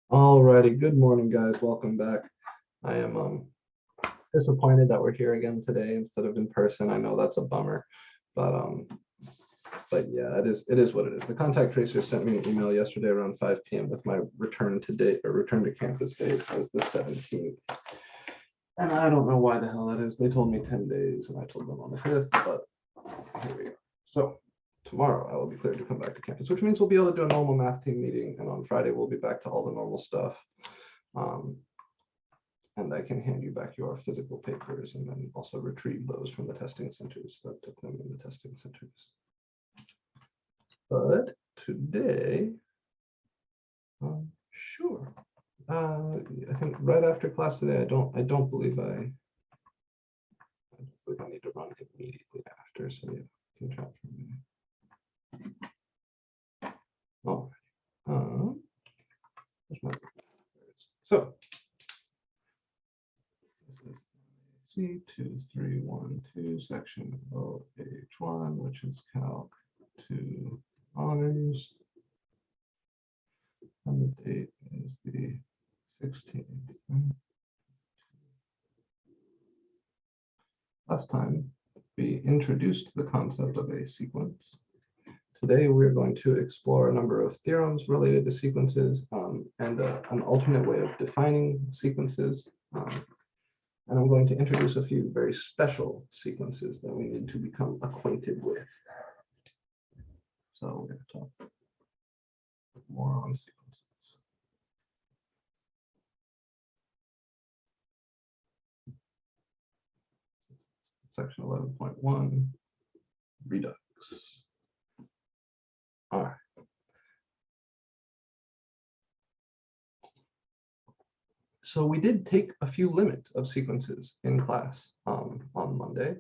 Alrighty, good morning, guys. Welcome back. I am disappointed that we're here again today instead of in person. I know that's a bummer, but yeah, it is what it is. The contact tracer sent me an email yesterday around 5 p.m. with my return to campus date as the 17th. And I don't know why the hell that is. They told me 10 days and I told them on the 5th, but here we go. So tomorrow I will be cleared to come back to campus, which means we'll be able to do a normal math team meeting. And on Friday, we'll be back to all the normal stuff. And I can hand you back your physical papers and then also retrieve those from the testing centers that took them in the testing centers. But today, sure. I think right after class today, I don't believe I need to run immediately after. So yeah, you can chat from there. All right. So C2312 section OH1, which is Calc 2 honors. And the date is the 16th. Last time, we introduced the concept of a sequence. Today, we're going to explore a number of theorems related to sequences and an alternate way of defining sequences. And I'm going to introduce a few very special sequences that we need to become acquainted with. So we're going to talk more on sequences. Section 11.1, redux. All right. So we did take a few limits of sequences in class on Monday.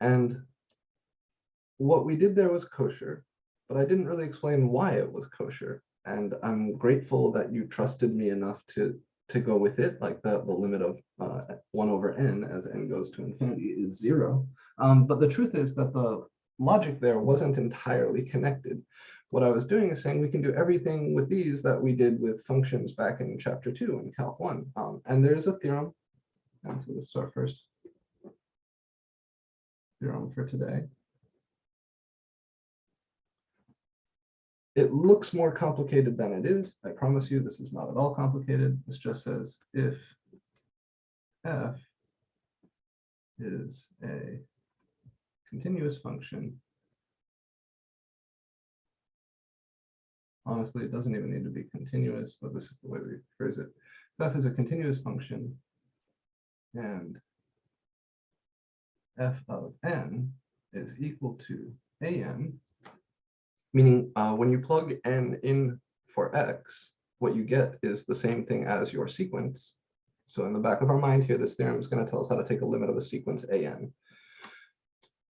And what we did there was kosher, but I didn't really explain why it was kosher. And I'm grateful that you trusted me enough to go with it, like the limit of 1 over n as n goes to infinity is 0. But the truth is that the logic there wasn't entirely connected. What I was doing is saying we can do everything with these that we did with functions back in chapter 2 in Calc 1. And there is a theorem. And so let's start first. Theorem for today. It looks more complicated than it is. I promise you this is not at all complicated. This just says if f is a continuous function. Honestly, it doesn't even need to be continuous, but this is the way we phrase it. If f is a continuous function and f of n is equal to an, meaning when you plug n in for x, what you get is the same thing as your sequence. So in the back of our mind here, this theorem is going to tell us how to take a limit of a sequence an.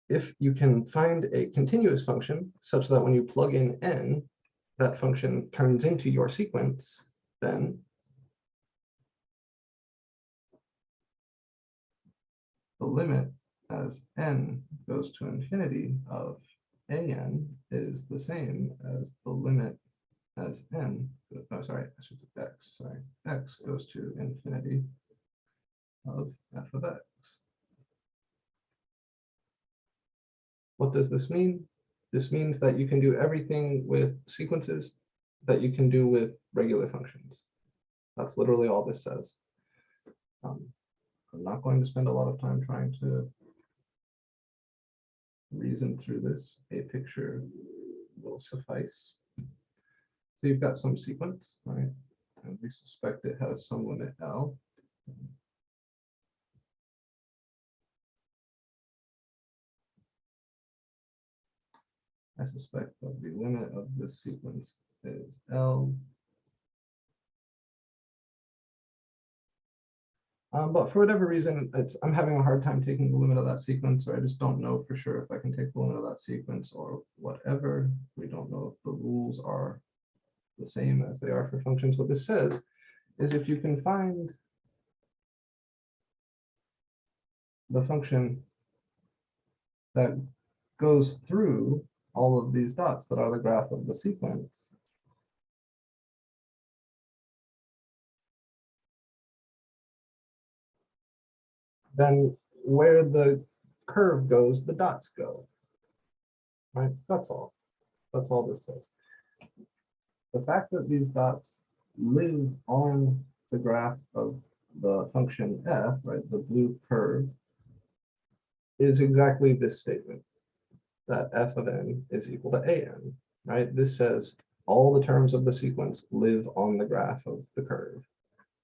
If you can find a continuous function such that when you plug in n, that function turns into your sequence, then the limit as n goes to infinity of an is the same as the limit as n, oh, sorry, I should say x, sorry, x goes to infinity of f of x. What does this mean? This means that you can do everything with sequences that you can do with regular functions. That's literally all this says. I'm not going to spend a lot of time trying to reason through this. A picture will suffice. So you've got some sequence, right? And we suspect it has some limit L. I suspect that the limit of this sequence is L. But for whatever reason, I'm having a hard time taking the limit of that sequence, or I just don't know for sure if I can take the limit of that sequence or whatever. We don't know if the rules are the same as they are for functions. What this says is if you can find the function that goes through all of these dots that are the graph of the sequence, then where the curve goes, the dots go. Right? That's all. That's all this says. The fact that these dots live on the graph of the function f, right, the blue curve, is exactly this statement, that f of n is equal to an, right? This says all the terms of the sequence live on the graph of the curve.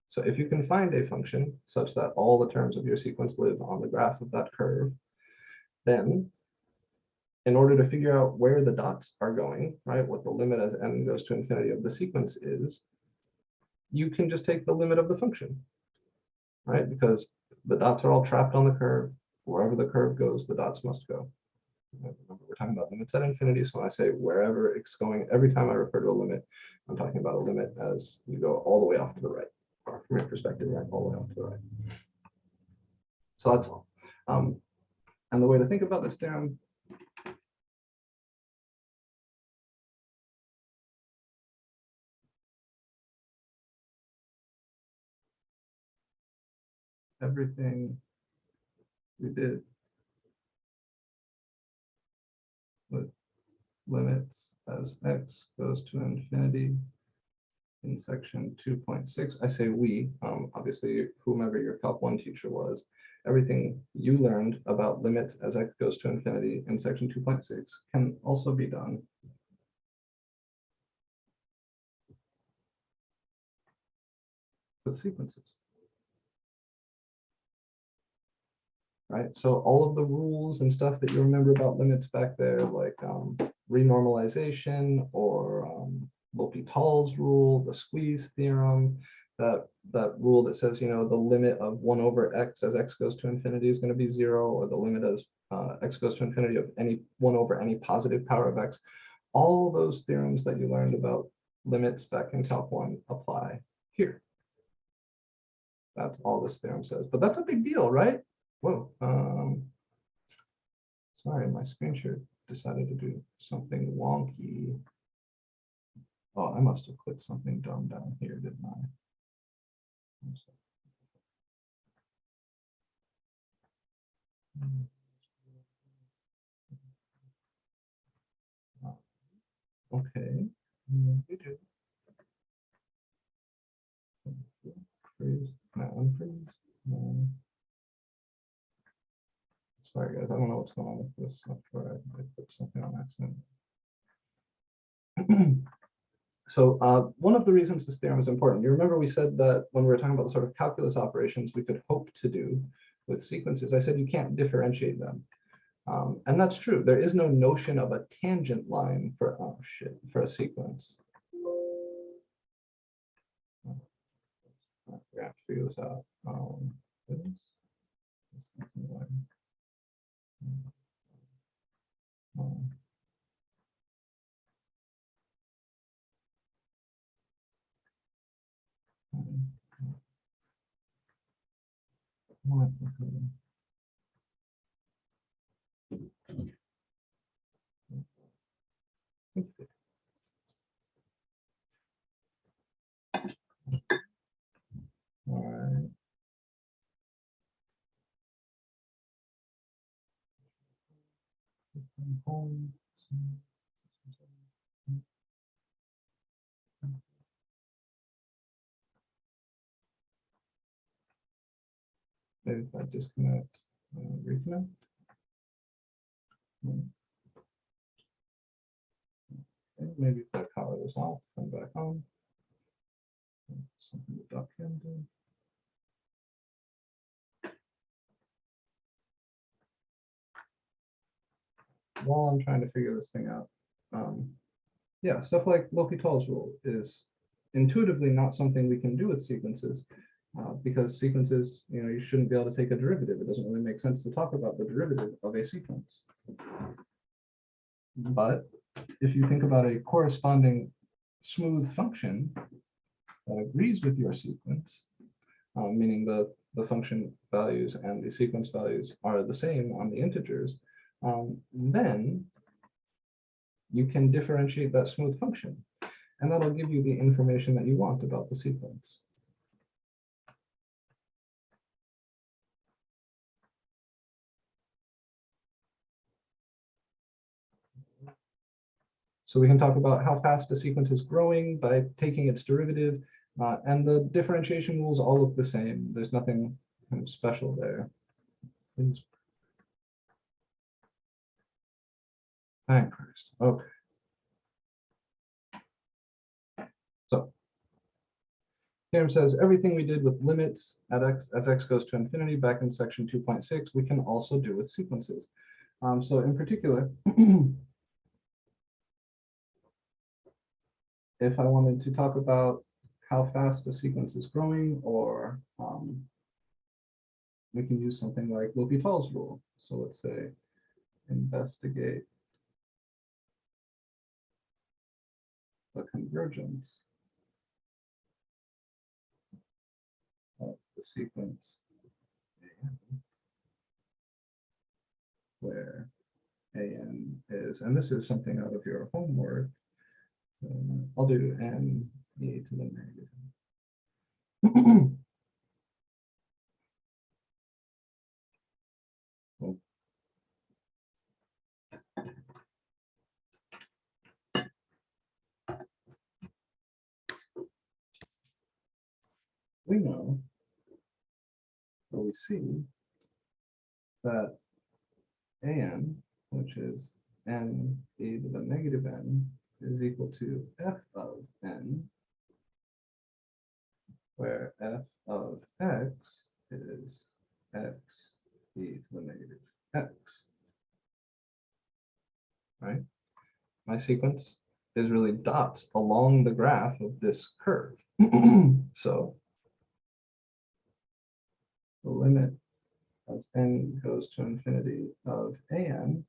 So if you can find a function such that all the terms of your sequence live on the graph of that curve, then in order to figure out where the dots are going, right, what the limit as n goes to infinity of the sequence is, you can just take the limit of the function, right? Because the dots are all trapped on the curve. Wherever the curve goes, the dots must go. Remember, we're talking about limits at infinity. So when I say wherever it's going, every time I refer to a limit, I'm talking about a limit as you go all the way off to the right, or from your perspective, right, all the way off to the right. So that's all. And the way to think about this theorem, everything we did with limits as x goes to infinity in section 2.6. I say we, obviously, whomever your Calc 1 teacher was, everything you learned about limits as x goes to infinity in section 2.6 can also be done with sequences. Right, so all of the rules and stuff that you remember about limits back there, like renormalization or L'Hopital's rule, the squeeze theorem, that rule that says, you know, the limit of 1 over x as x goes to infinity is going to be 0, or the limit as x goes to infinity of any 1 over any positive power of x. All those theorems that you learned about limits back in Calc 1 apply here. That's all this theorem says, but that's a big deal, right? Whoa, sorry, my screen share decided to do something wonky. Oh, I must have clicked something dumb down here, didn't I? Okay, we do. Freeze, no, unfreeze. No. Sorry, guys, I don't know what's going on with this software. I put something on accident. So one of the reasons this theorem is important, you remember we said that when we were talking about the sort of calculus operations we could hope to do with sequences, I said you can't differentiate them. And that's true. There is no notion of a tangent line for a sequence. We have to figure this out. All right. Maybe if I disconnect, reconnect. Okay, maybe if I power this off, come back on. Something the duck can do. While I'm trying to figure this thing out, yeah, stuff like L'Hopital's rule is intuitively not something we can do with sequences, because sequences, you know, you shouldn't be able to take a derivative. It doesn't really make sense to talk about the derivative of a sequence. But if you think about a corresponding smooth function that agrees with your sequence, meaning the function values and the sequence values are the same on the integers, then you can differentiate that smooth function, and that'll give you the information that you want about the sequence. So we can talk about how fast a sequence is growing by taking its derivative, and the differentiation rules all look the same. There's nothing kind of special there. Thank Christ. Okay. So theorem says everything we did with limits at x as x goes to infinity back in section 2.6, we can also do with sequences. So in particular, if I wanted to talk about how fast a sequence is growing, or we can use something like L'Hopital's rule. So let's say investigate the convergence of the sequence where an is, and this is something out of your homework. I'll do n e to the negative. Well, we know, or we see, that an, which is n e to the negative n, is equal to f of n, where f of x is x e to the negative x. Right? My sequence is really dots along the graph of this curve. So the limit as n goes to infinity of an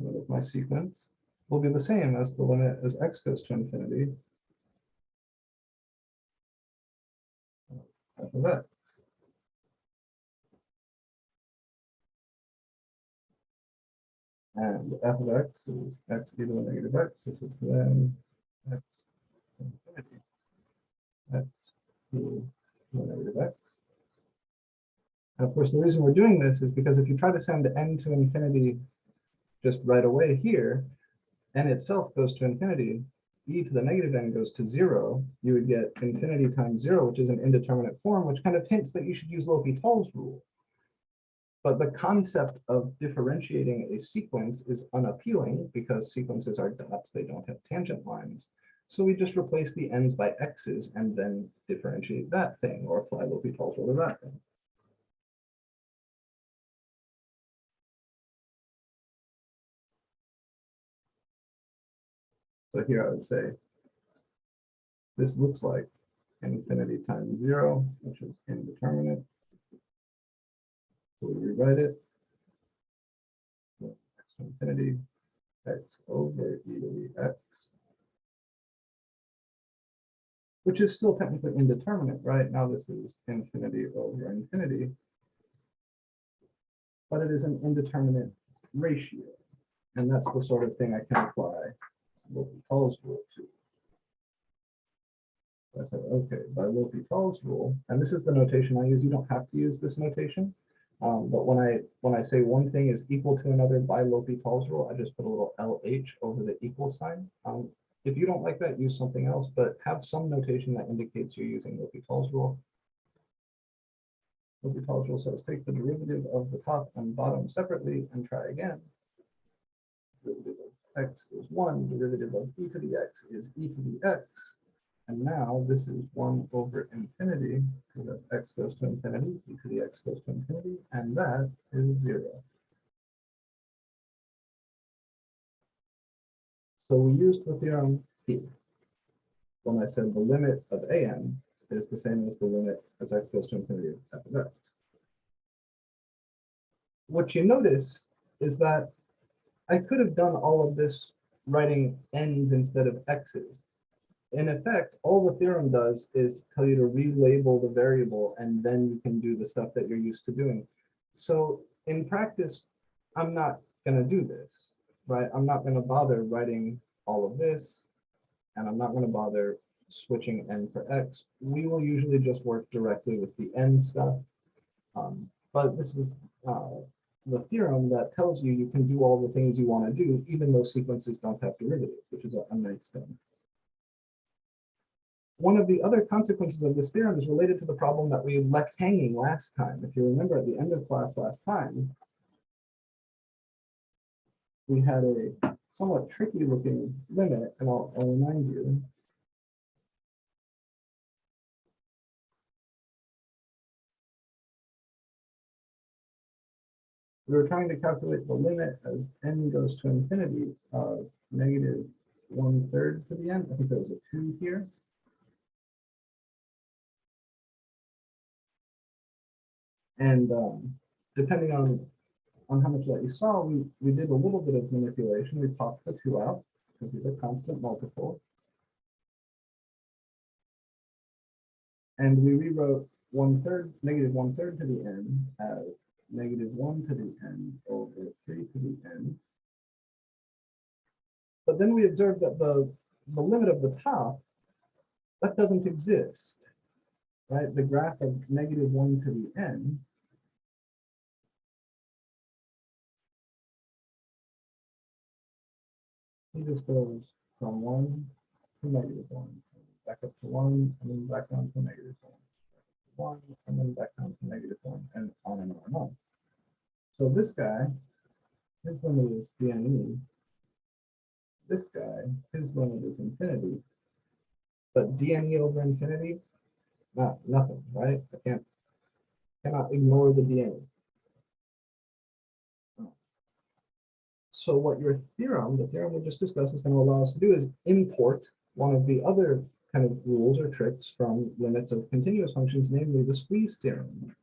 of my sequence will be the same as the limit as x goes to infinity of f of x. And f of x is x e to the negative x. This is then x infinity x e to the negative x. And of course, the reason we're doing this is because if you try to send n to infinity just right away here, n itself goes to infinity, e to the negative n goes to 0, you would get infinity times 0, which is an indeterminate form, which kind of hints that you should use L'Hopital's rule. But the concept of differentiating a sequence is unappealing because sequences are dots, they don't have tangent lines. So we just replace the n's by x's and then differentiate that thing, or apply L'Hopital's rule to that thing. So here I would say, this looks like infinity times 0, which is indeterminate. So we rewrite it. So x to infinity, x over e to the x, which is still technically indeterminate, right? Now this is infinity over infinity, but it is an indeterminate ratio. And that's the sort of thing I can apply L'Hopital's rule to. So I said, okay, by L'Hopital's rule, and this is the notation I use. You don't have to use this notation. But when I say one thing is equal to another by L'Hopital's rule, I just put a little LH over the equal sign. If you don't like that, use something else, but have some notation that indicates you're using L'Hopital's rule. L'Hopital's rule says take the derivative of the top and bottom separately and try again. Derivative of x is 1, derivative of e to the x is e to the x. And now this is 1 over infinity, because as x goes to infinity, e to the x goes to infinity, and that is 0. So we used the theorem here when I said the limit of an is the same as the limit as x goes to infinity of f of x. What you notice is that I could have done all of this writing n's instead of x's. In effect, all the theorem does is tell you to relabel the variable, and then you can do the stuff that you're used to doing. So in practice, I'm not going to do this, right? I'm not going to bother writing all of this, and I'm not going to bother switching n for x. We will usually just work directly with the n stuff. But this is the theorem that tells you you can do all the things you want to do, even though sequences don't have derivatives, which is a nice thing. One of the other consequences of this theorem is related to the problem that we left hanging last time. If you remember at the end of class last time, we had a somewhat tricky looking limit, and I'll remind you. We were trying to calculate the limit as n goes to infinity of negative 1/3 to the n. I think there was a 2 here. And depending on how much that you saw, we did a little bit of manipulation. We popped the 2 out because these are constant multiples. And we rewrote negative 1/3 to the n as negative 1 to the n over 3 to the n. But then we observed that the limit of the top, that doesn't exist, right? The graph of negative 1 to the n he just goes from 1 to negative 1, back up to 1, and then back down to negative 1, and then back down to negative 1, and on and on and on. So this guy, his limit is dne. This guy, his limit is infinity. But dne over infinity, nothing, right? I cannot ignore the dne. So what your theorem, the theorem we just discussed, is going to allow us to do is import one of the other kind of rules or tricks from limits of continuous functions, namely the squeeze theorem.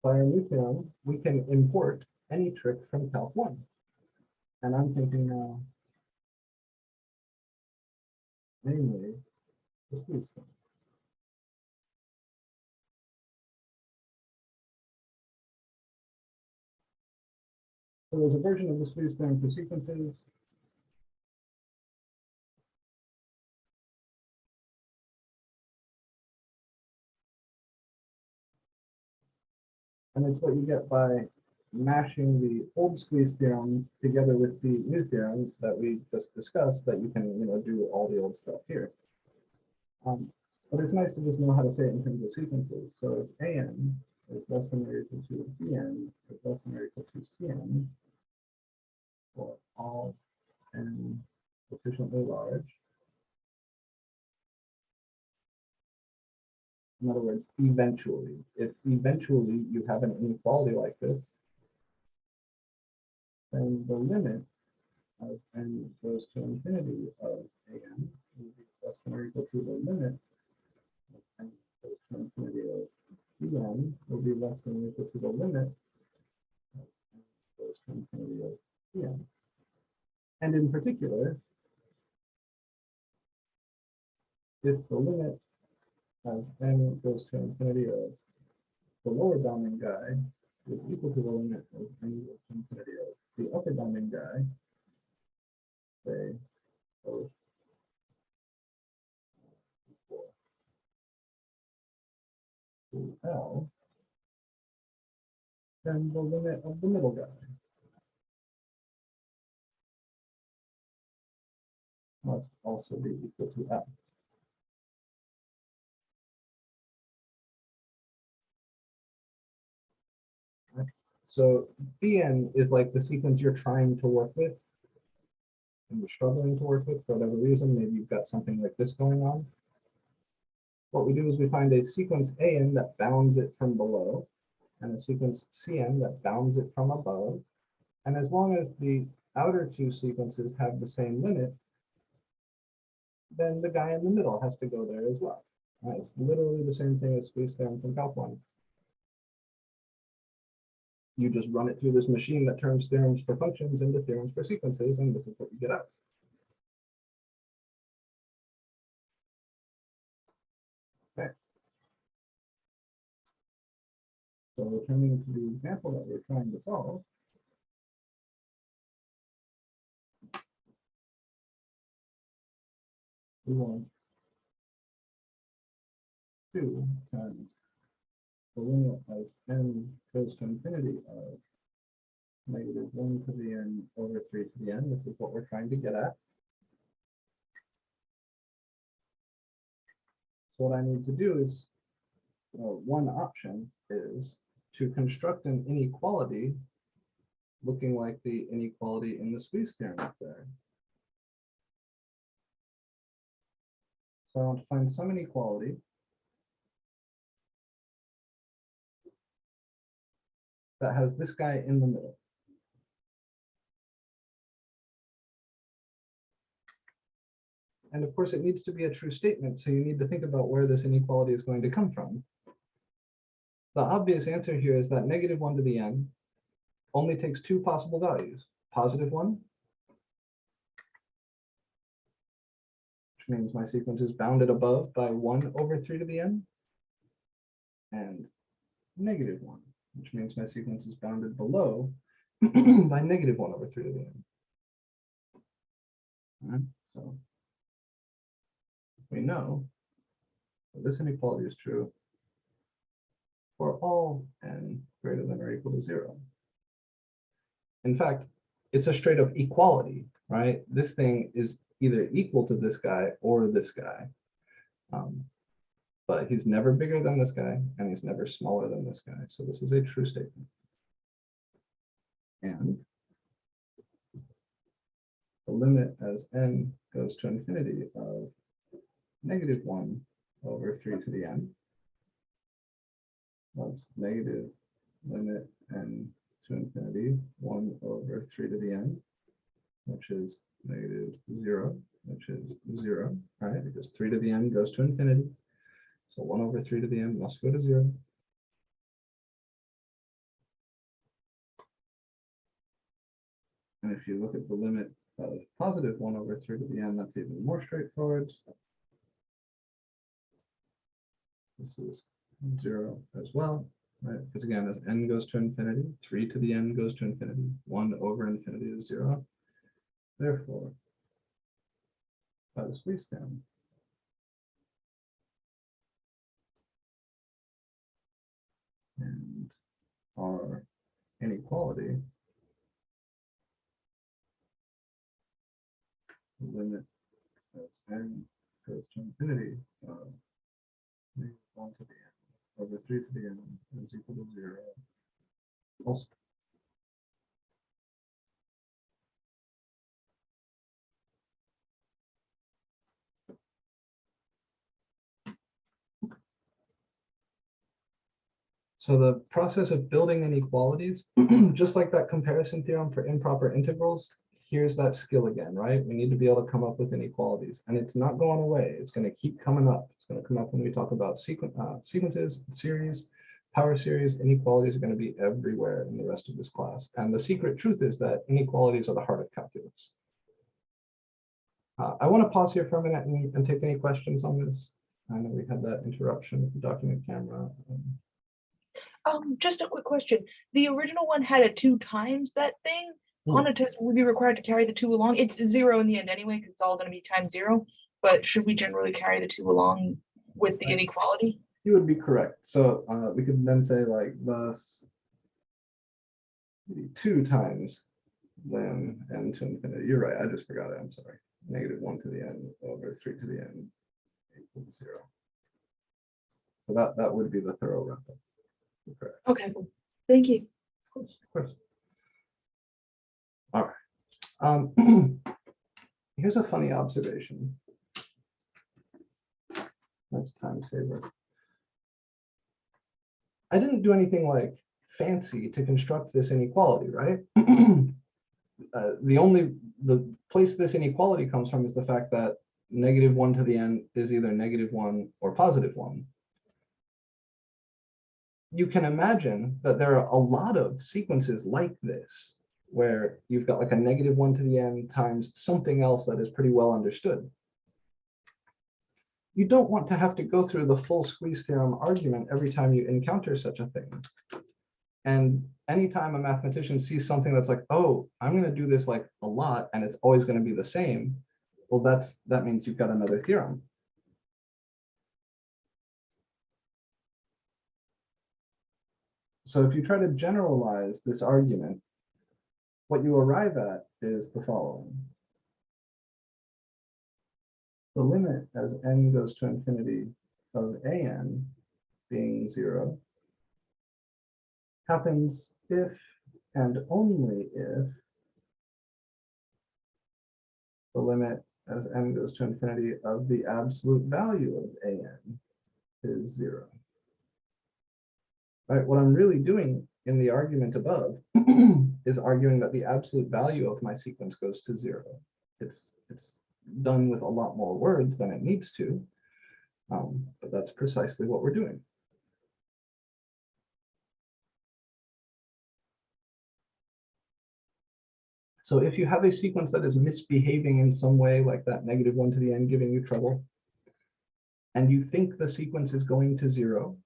By our new theorem, we can import any trick from Calc 1. And I'm thinking now, namely, the squeeze theorem. So there's a version of the squeeze theorem for sequences. And it's what you get by mashing the old squeeze theorem together with the new theorem that we just discussed, that you can, do all the old stuff here. But it's nice to just know how to say it in terms of sequences. So if an is less than or equal to bn is less than or equal to cn for all n sufficiently large. In other words, eventually, if eventually you have an inequality like this, then the limit of n goes to infinity of an will be less than or equal to the limit of n goes to infinity of bn will be less than or equal to the limit of n goes to infinity of bn. And in particular, if the limit as n goes to infinity of the lower bounding guy is equal to the limit as n goes to infinity of the upper bounding guy, say both equal to L, then the limit of the middle guy must also be equal to L. So Bn is like the sequence you're trying to work with and you're struggling to work with for whatever reason. Maybe you've got something like this going on. What we do is we find a sequence An that bounds it from below and a sequence Cn that bounds it from above. And as long as the outer two sequences have the same limit, then the guy in the middle has to go there as well. It's literally the same thing as squeeze theorem from Calc 1. You just run it through this machine that turns theorems for functions into theorems for sequences, and this is what you get out. So returning to the example that we're trying to solve, we want 2 times the limit as n goes to infinity of -1 to the n over 3 to the n. This is what we're trying to get at. So what I need to do is, one option is to construct an inequality looking like the inequality in the squeeze theorem up there. So I want to find some inequality that has this guy in the middle. And of course, it needs to be a true statement, so you need to think about where this inequality is going to come from. The obvious answer here is that -1 to the n only takes 2 possible values, +1, which means my sequence is bounded above by 1 over 3 to the n, and -1, which means my sequence is bounded below by -1 over 3 to the n. All right, so we know that this inequality is true for all n greater than or equal to 0. In fact, it's a straight up equality, right? This thing is either equal to this guy or this guy. But he's never bigger than this guy, and he's never smaller than this guy. So this is a true statement. And the limit as n goes to infinity of -1 over 3 to the n. That's negative limit n to infinity 1 over 3 to the n, which is -0, which is 0, right? Because 3 to the n goes to infinity. So 1 over 3 to the n must go to 0. And if you look at the limit of +1 over 3 to the n, that's even more straightforward. This is 0 as well, right? Because again, as n goes to infinity, 3 to the n goes to infinity, 1 over infinity is 0. Therefore, by the squeeze theorem, and our inequality, the limit as n goes to infinity of -1 to the n over 3 to the n is equal to 0. Also, so the process of building inequalities, just like that comparison theorem for improper integrals, here's that skill again, right? We need to be able to come up with inequalities, and it's not going away. It's going to keep coming up. It's going to come up when we talk about sequences, series, power series. Inequalities are going to be everywhere in the rest of this class. And the secret truth is that inequalities are the heart of calculus. I want to pause here for a minute and take any questions on this. I know we had that interruption with the document camera. Just a quick question. The original one had a 2 times that thing. On a test, would be required to carry the 2 along. It's 0 in the end anyway, because it's all going to be times 0. But should we generally carry the 2 along with the inequality? You would be correct. So we could then say like thus 2 times then n to infinity. You're right. I just forgot it. I'm sorry. -1 to the n over 3 to the n equal to 0. So that would be the thorough wrap-up. Correct. Okay, cool. Thank you. Of course, of course. All right. Here's a funny observation. Nice time saver. I didn't do anything like fancy to construct this inequality, right? The place this inequality comes from is the fact that -1 to the n is either -1 or +1. You can imagine that there are a lot of sequences like this, where you've got like a -1 to the n times something else that is pretty well understood. You don't want to have to go through the full squeeze theorem argument every time you encounter such a thing. And anytime a mathematician sees something that's like, oh, I'm going to do this like a lot and it's always going to be the same, well, that means you've got another theorem. So if you try to generalize this argument, what you arrive at is the following. The limit as n goes to infinity of an being 0 happens if and only if the limit as n goes to infinity of the absolute value of an is 0. Right, what I'm really doing in the argument above is arguing that the absolute value of my sequence goes to 0. It's done with a lot more words than it needs to, but that's precisely what we're doing. So if you have a sequence that is misbehaving in some way, like that -1 to the n giving you trouble, and you think the sequence is going to 0,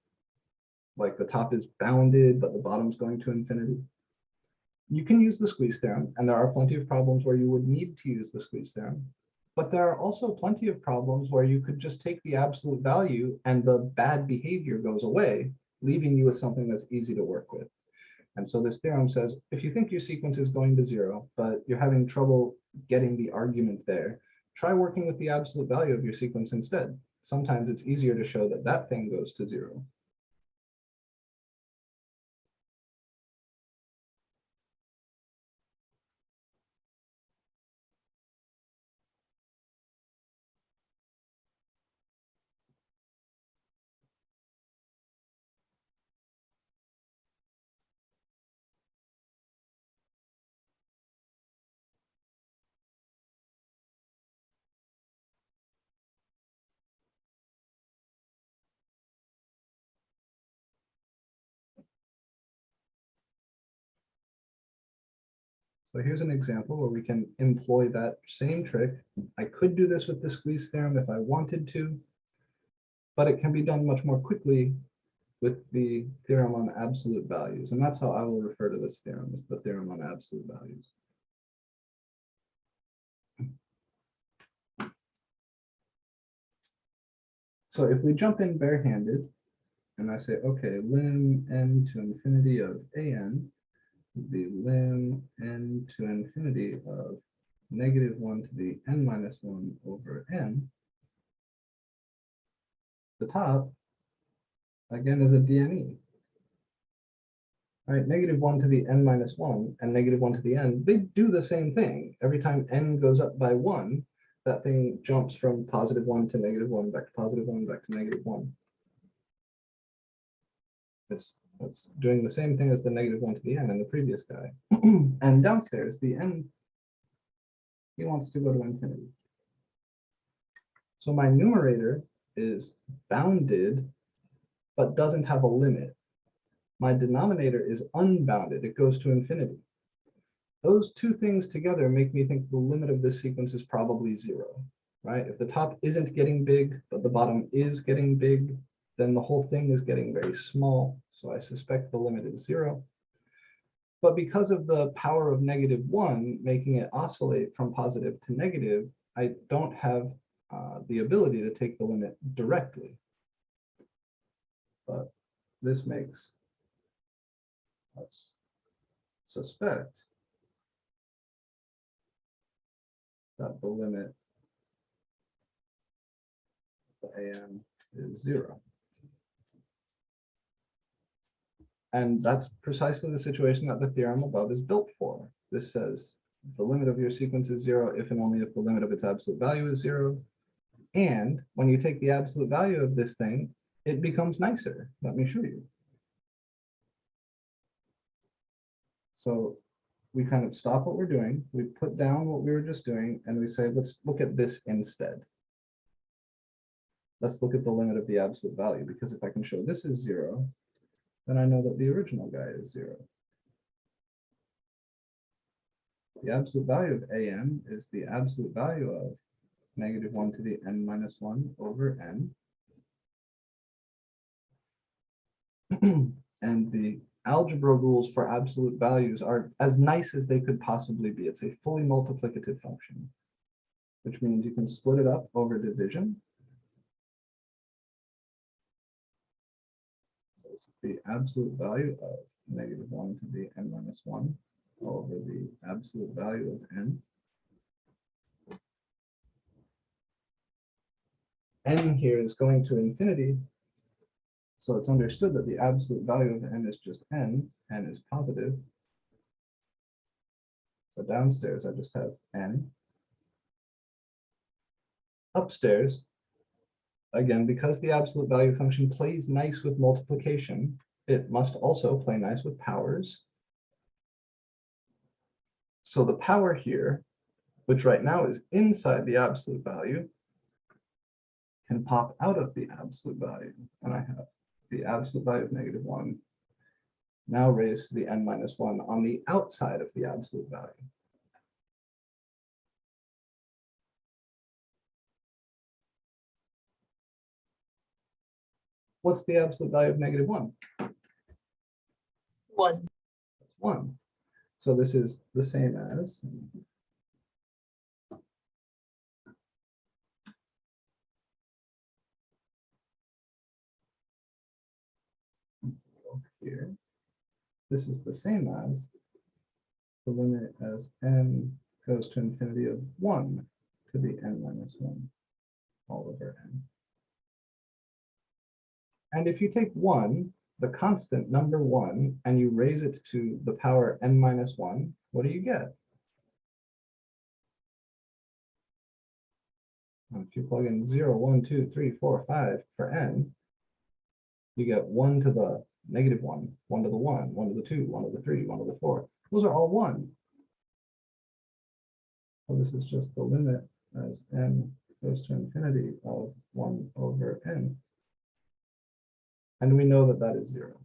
like the top is bounded, but the bottom's going to infinity, you can use the squeeze theorem, and there are plenty of problems where you would need to use the squeeze theorem. But there are also plenty of problems where you could just take the absolute value and the bad behavior goes away, leaving you with something that's easy to work with. And so this theorem says, if you think your sequence is going to 0, but you're having trouble getting the argument there, try working with the absolute value of your sequence instead. Sometimes it's easier to show that that thing goes to 0. So here's an example where we can employ that same trick. I could do this with the squeeze theorem if I wanted to, but it can be done much more quickly with the theorem on absolute values. And that's how I will refer to this theorem, as the theorem on absolute values. So if we jump in barehanded, and I say, okay, lim n to infinity of an would be lim n to infinity of -1 to the n-1 over n. The top, again, is a DNE. Right, -1 to the n-1 and -1 to the n, they do the same thing. Every time n goes up by 1, that thing jumps from +1 to -1, back to +1, back to -1. It's doing the same thing as the -1 to the n in the previous guy. And downstairs, the n, he wants to go to infinity. So my numerator is bounded, but doesn't have a limit. My denominator is unbounded, it goes to infinity. Those two things together make me think the limit of this sequence is probably 0, right? If the top isn't getting big, but the bottom is getting big, then the whole thing is getting very small. So I suspect the limit is 0. But because of the power of -1, making it oscillate from positive to negative, I don't have the ability to take the limit directly. But this makes us suspect that the limit of an is 0. And that's precisely the situation that the theorem above is built for. This says the limit of your sequence is 0 if and only if the limit of its absolute value is 0. And when you take the absolute value of this thing, it becomes nicer. Let me show you. So we kind of stop what we're doing, we put down what we were just doing, and we say, let's look at this instead. Let's look at the limit of the absolute value, because if I can show this is 0, then I know that the original guy is 0. The absolute value of an is the absolute value of -1 to the n-1 over n. And the algebra rules for absolute values are as nice as they could possibly be. It's a fully multiplicative function, which means you can split it up over division. So this is the absolute value of -1 to the n-1 over the absolute value of n. N here is going to infinity. So it's understood that the absolute value of n is just n is positive. So downstairs, I just have n. Upstairs, again, because the absolute value function plays nice with multiplication, it must also play nice with powers. So the power here, which right now is inside the absolute value, can pop out of the absolute value. And I have the absolute value of -1 now raised to the n-1 on the outside of the absolute value. What's the absolute value of -1? 1. It's 1. So this is the same as here. This is the same as the limit as n goes to infinity of 1 to the n-1 all over n. And if you take 1, the constant number 1, and you raise it to the power n-1, what do you get? If you plug in 0, 1, 2, 3, 4, 5 for n, you get 1 to the -1, 1 to the 1, 1 to the 2, 1 to the 3, 1 to the 4. Those are all 1. So this is just the limit as n goes to infinity of 1 over n. And we know that that is 0.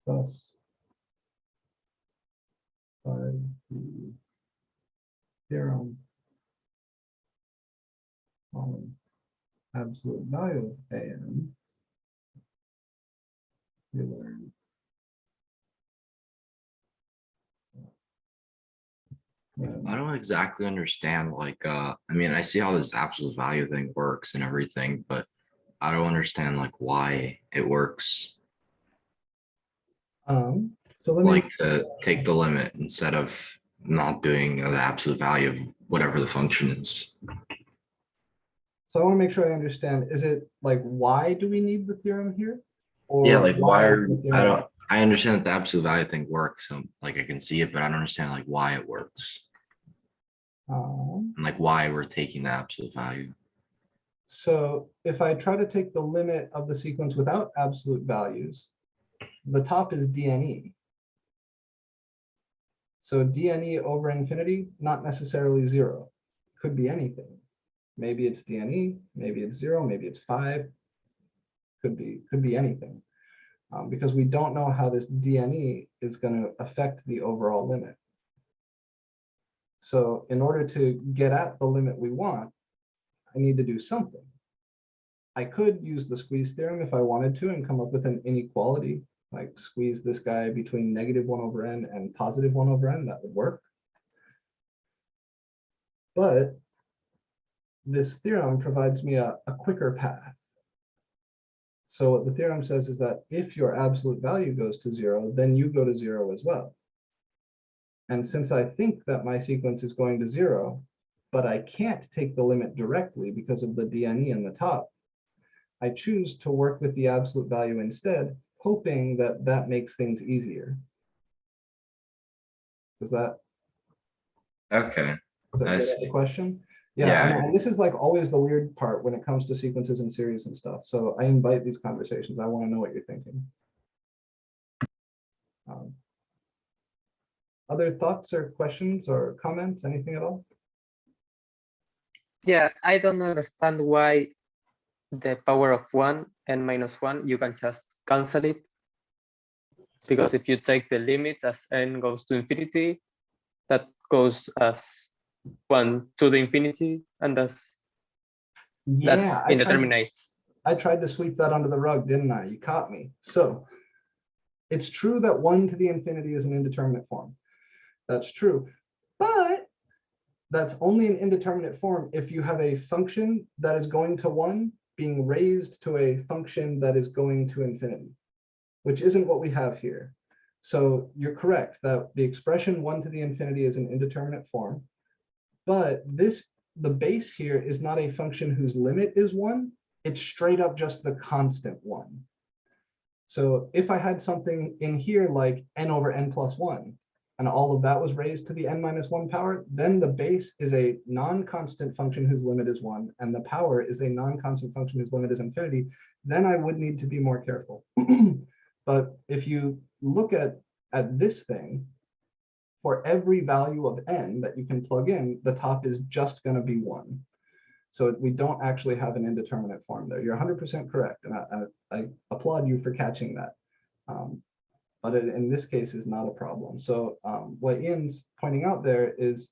Thus, by the theorem on absolute value of an, we learn I don't exactly understand, like, I mean, I see how this absolute value thing works and everything, but I don't understand like why it works. so let me Like to take the limit instead of not doing the absolute value of whatever the function is. So I want to make sure I understand. Is it like, why do we need the theorem here? Or Yeah, like why is are, the I theorem- don't, I understand that the absolute value thing works, so like I can see it, but I don't understand like why it works and like why we're taking the absolute value. So if I try to take the limit of the sequence without absolute values, the top is dne. So dne over infinity, not necessarily 0. Could be anything. Maybe it's dne, maybe it's 0, maybe it's 5. Could be anything. Because we don't know how this dne is going to affect the overall limit. So in order to get at the limit we want, I need to do something. I could use the squeeze theorem if I wanted to and come up with an inequality, like squeeze this guy between -1 over n and +1 over n. That would work. But this theorem provides me a quicker path. So what the theorem says is that if your absolute value goes to 0, then you go to 0 as well. And since I think that my sequence is going to 0, but I can't take the limit directly because of the dne in the top, I choose to work with the absolute value instead, hoping that that makes things easier. Is that Okay. I get at see. the question? Yeah, Yeah. and this is like always the weird part when it comes to sequences and series and stuff. So I invite these conversations. I want to know what you're thinking. Other thoughts or questions or comments, anything at all? Yeah, I don't understand why the power of 1 and -1, you can just cancel it. Because if you take the limit as n goes to infinity, that goes as 1 to the infinity, and that's That's Yeah, indeterminate. I tried to sweep that under the rug, didn't I? You caught me. So it's true that 1 to the infinity is an indeterminate form. That's true. But that's only an indeterminate form if you have a function that is going to 1 being raised to a function that is going to infinity, which isn't what we have here. So you're correct that the expression 1 to the infinity is an indeterminate form, but the base here is not a function whose limit is 1. It's straight up just the constant 1. So if I had something in here like n over n plus 1, and all of that was raised to the n minus 1 power, then the base is a non-constant function whose limit is 1, and the power is a non-constant function whose limit is infinity, then I would need to be more careful. But if you look at this thing, for every value of n that you can plug in, the top is just going to be 1. So we don't actually have an indeterminate form there. You're 100% correct, and I applaud you for catching that. But in this case is not a problem. So what Ian's pointing out there is,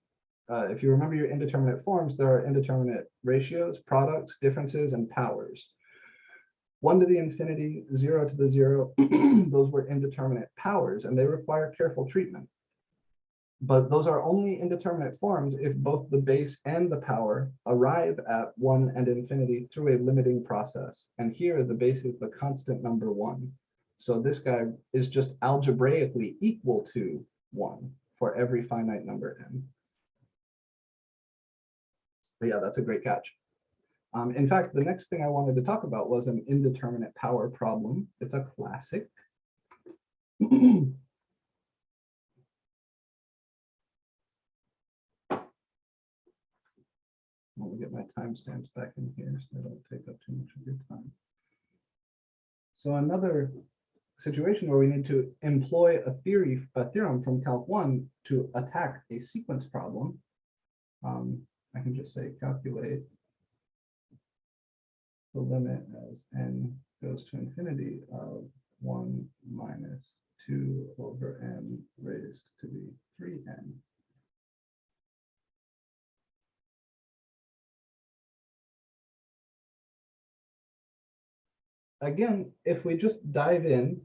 if you remember your indeterminate forms, there are indeterminate ratios, products, differences, and powers. 1 to the infinity, 0 to the 0, those were indeterminate powers, and they require careful treatment. But those are only indeterminate forms if both the base and the power arrive at 1 and infinity through a limiting process. And here the base is the constant number 1. So this guy is just algebraically equal to 1 for every finite number n. But yeah, that's a great catch. In fact, the next thing I wanted to talk about was an indeterminate power problem. It's a classic. Let me get my timestamps back in here so I don't take up too much of your time. So another situation where we need to employ a theorem from Calc 1 to attack a sequence problem. I can just say calculate the limit as n goes to infinity of 1 minus 2 over n raised to the 3n. Again, if we just dive in,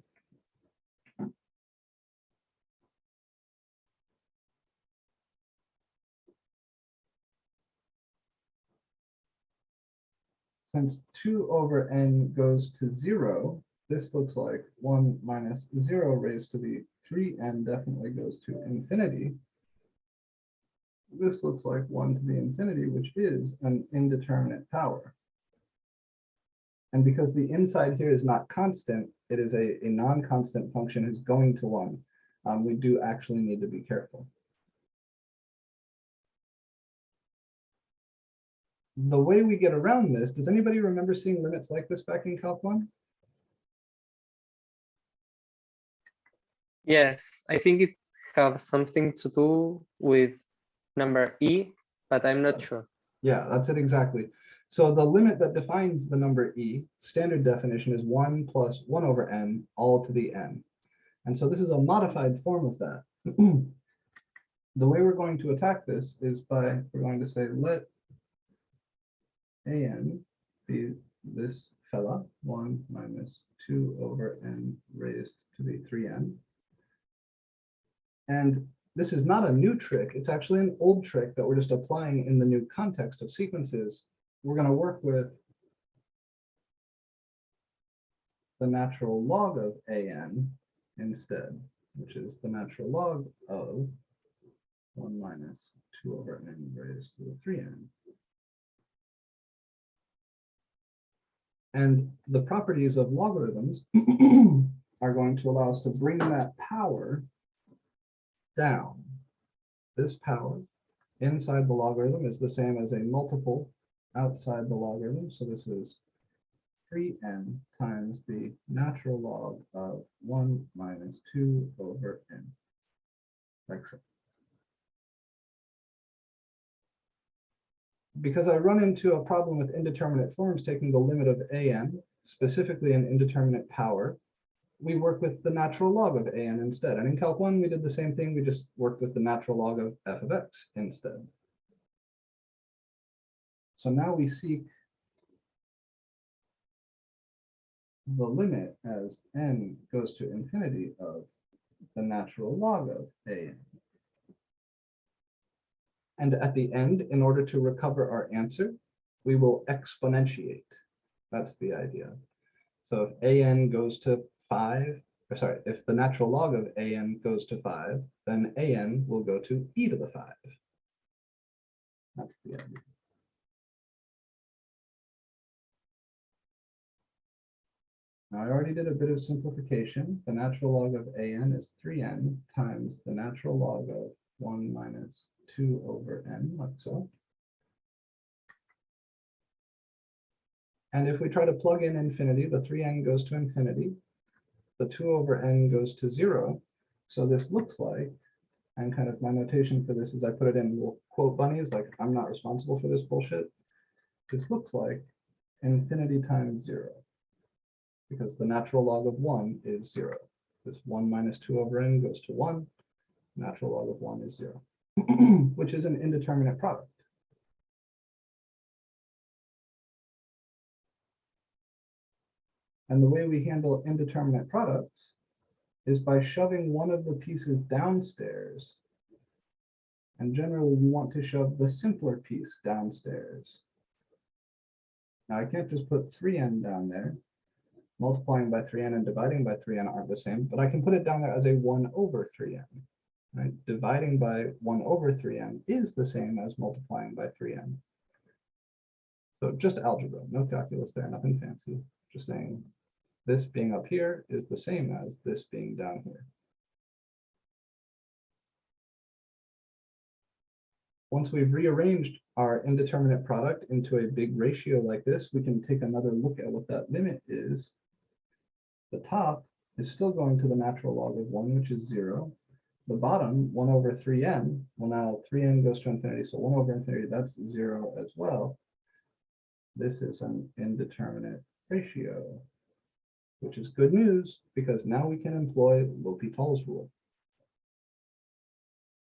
since 2 over n goes to 0, this looks like 1 minus 0 raised to the 3n definitely goes to infinity. This looks like 1 to the infinity, which is an indeterminate power. And because the inside here is not constant, it is a non-constant function who's going to 1. We do actually need to be careful. The way we get around this, does anybody remember seeing limits like this back in Calc 1? Yes, I think it has something to do with number e, but I'm not sure. Yeah, that's it exactly. So the limit that defines the number e, standard definition, is 1 plus 1 over n, all to the n. And so this is a modified form of that. The way we're going to attack this is by, we're going to say, let an be this fella, 1 minus 2 over n raised to the 3n. And this is not a new trick. It's actually an old trick that we're just applying in the new context of sequences. We're going to work with the natural log of an instead, which is the natural log of 1 minus 2 over n raised to the 3n. And the properties of logarithms are going to allow us to bring that power down. This power inside the logarithm is the same as a multiple outside the logarithm. So this is 3n times the natural log of 1 minus 2 over n. Like so. Because I run into a problem with indeterminate forms taking the limit of an, specifically an indeterminate power, we work with the natural log of an instead. And in Calc 1, we did the same thing. We just worked with the natural log of f of x instead. So now we seek the limit as n goes to infinity of the natural log of an. And at the end, in order to recover our answer, we will exponentiate. That's the idea. So if an goes to 5, or sorry, if the natural log of an goes to 5, then an will go to e to the 5. That's the idea. Now I already did a bit of simplification. The natural log of an is 3n times the natural log of 1 minus 2 over n, like so. And if we try to plug in infinity, the 3n goes to infinity, the 2 over n goes to 0. So this looks like, and kind of my notation for this is I put it in little quote bunnies, like I'm not responsible for this bullshit. This looks like infinity times 0, because the natural log of 1 is 0. This 1 minus 2 over n goes to 1. Natural log of 1 is 0, which is an indeterminate product. And the way we handle indeterminate products is by shoving one of the pieces downstairs. And generally, you want to shove the simpler piece downstairs. Now, I can't just put 3n down there. Multiplying by 3n and dividing by 3n aren't the same, but I can put it down there as a 1 over 3n. Right? Dividing by 1 over 3n is the same as multiplying by 3n. So just algebra, no calculus there, nothing fancy. Just saying this being up here is the same as this being down here. Once we've rearranged our indeterminate product into a big ratio like this, we can take another look at what that limit is. The top is still going to the natural log of 1, which is 0. The bottom, 1 over 3n, well now 3n goes to infinity, so 1 over infinity, that's 0 as well. This is an indeterminate ratio, which is good news because now we can employ L'Hopital's rule.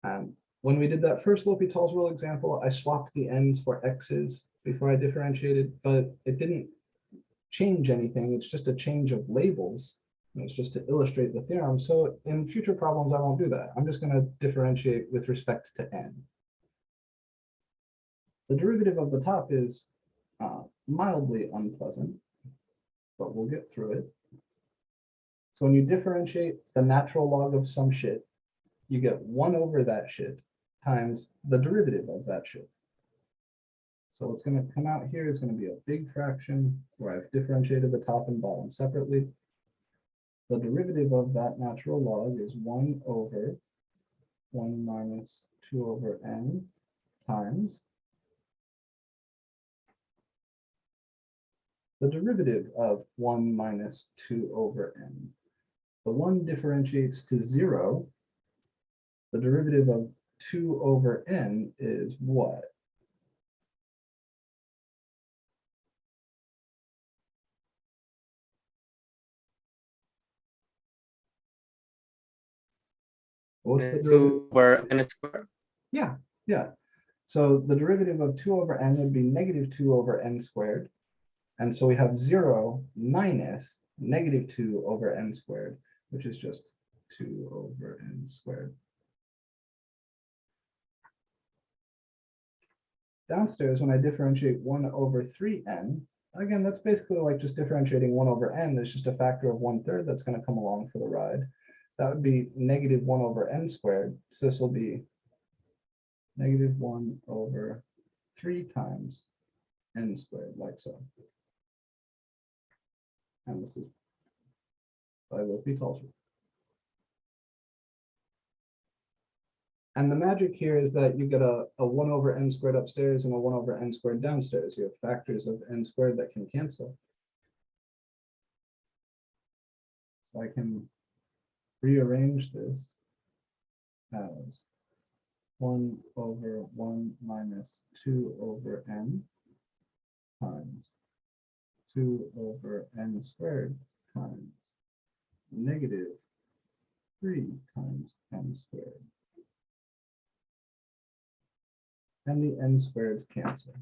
And when we did that first L'Hopital's rule example, I swapped the n's for x's before I differentiated, but it didn't change anything. It's just a change of labels. It's just to illustrate the theorem. So in future problems, I won't do that. I'm just going to differentiate with respect to n. The derivative of the top is mildly unpleasant, but we'll get through it. So when you differentiate the natural log of some shit, you get 1 over that shit times the derivative of that shit. So what's going to come out here is going to be a big fraction where I've differentiated the top and bottom separately. The derivative of that natural log is 1 over 1 minus 2 over n times the derivative of 1 minus 2 over n. The 1 differentiates to 0. The derivative of 2 over n is what? What's the derivative? 2 over n squared. Yeah. So the derivative of 2 over n would be negative 2 over n squared. And so we have 0 minus negative 2 over n squared, which is just 2 over n squared. Downstairs, when I differentiate 1 over 3n, again, that's basically like just differentiating 1 over n. There's just a factor of 1/3 that's going to come along for the ride. That would be negative 1 over n squared. So this will be negative 1 over 3 times n squared, like so. And this is by L'Hopital's rule. And the magic here is that you get a 1 over n squared upstairs and a 1 over n squared downstairs. You have factors of n squared that can cancel. So I can rearrange this as 1 over 1 minus 2 over n times 2 over n squared times negative 3 times n squared. And the n squareds cancel.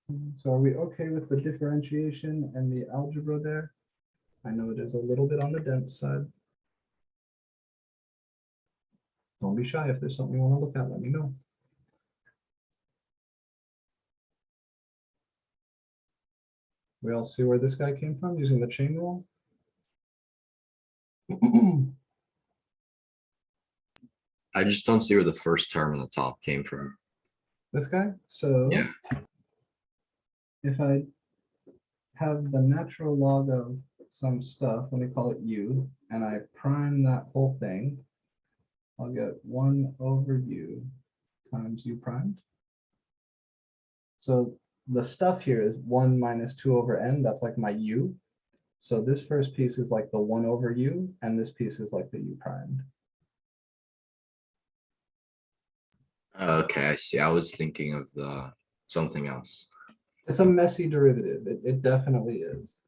So are we okay with the differentiation and the algebra there? I know it is a little bit on the dense side. Don't be shy. If there's something you want to look at, let me know. We all see where this guy came from using the chain rule. I just don't see where the first term on the top came from. This guy. So Yeah. if I have the natural log of some stuff, let me call it u, and I prime that whole thing, I'll get 1 over u times u primed. So the stuff here is 1 minus 2 over n. That's like my u. So this first piece is like the 1 over u, and this piece is like the u primed. Okay, I see. I was thinking of the something else. It's a messy derivative. It definitely is.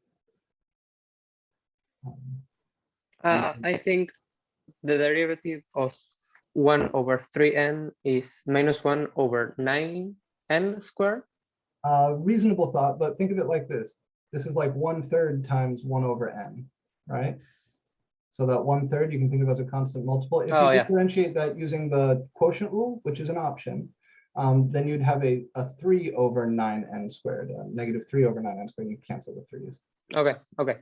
I think the derivative of 1 over 3n is minus 1 over 9n squared. Reasonable thought, but think of it like this. This is like 1/3 times 1 over n, right? So that 1/3 you can think of as a constant multiple. If you differentiate that using the quotient rule, which is an option, then you'd have a 3 over 9n squared, negative 3 over 9n squared, and you cancel the 3's. Okay, okay.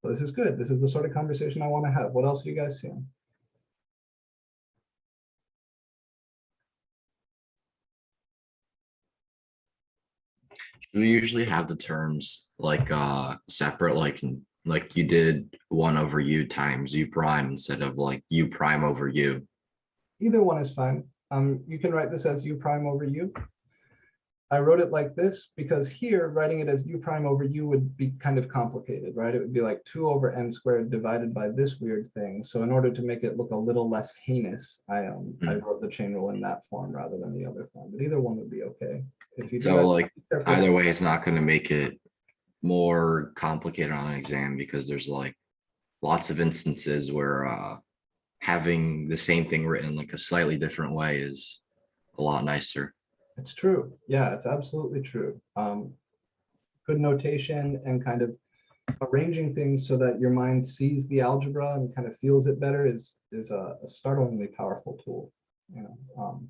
So this is good. This is the sort of conversation I want to have. What else are you guys seeing? We usually have the terms like separate, like you did 1 over u times u prime instead of like u prime over u. Either one is fine. You can write this as u prime over u. I wrote it like this because here writing it as u prime over u would be kind of complicated, right? It would be like 2 over n squared divided by this weird thing. So in order to make it look a little less heinous, I wrote the chain rule in that form rather than the other form, but either one would be okay. If you do So that, like either way, it's not going to make it more complicated on an exam because there's like lots of instances where having the same thing written like a slightly different way is a lot nicer. It's true. Yeah, it's absolutely true. Good notation and kind of arranging things so that your mind sees the algebra and kind of feels it better is a startlingly powerful tool. You know,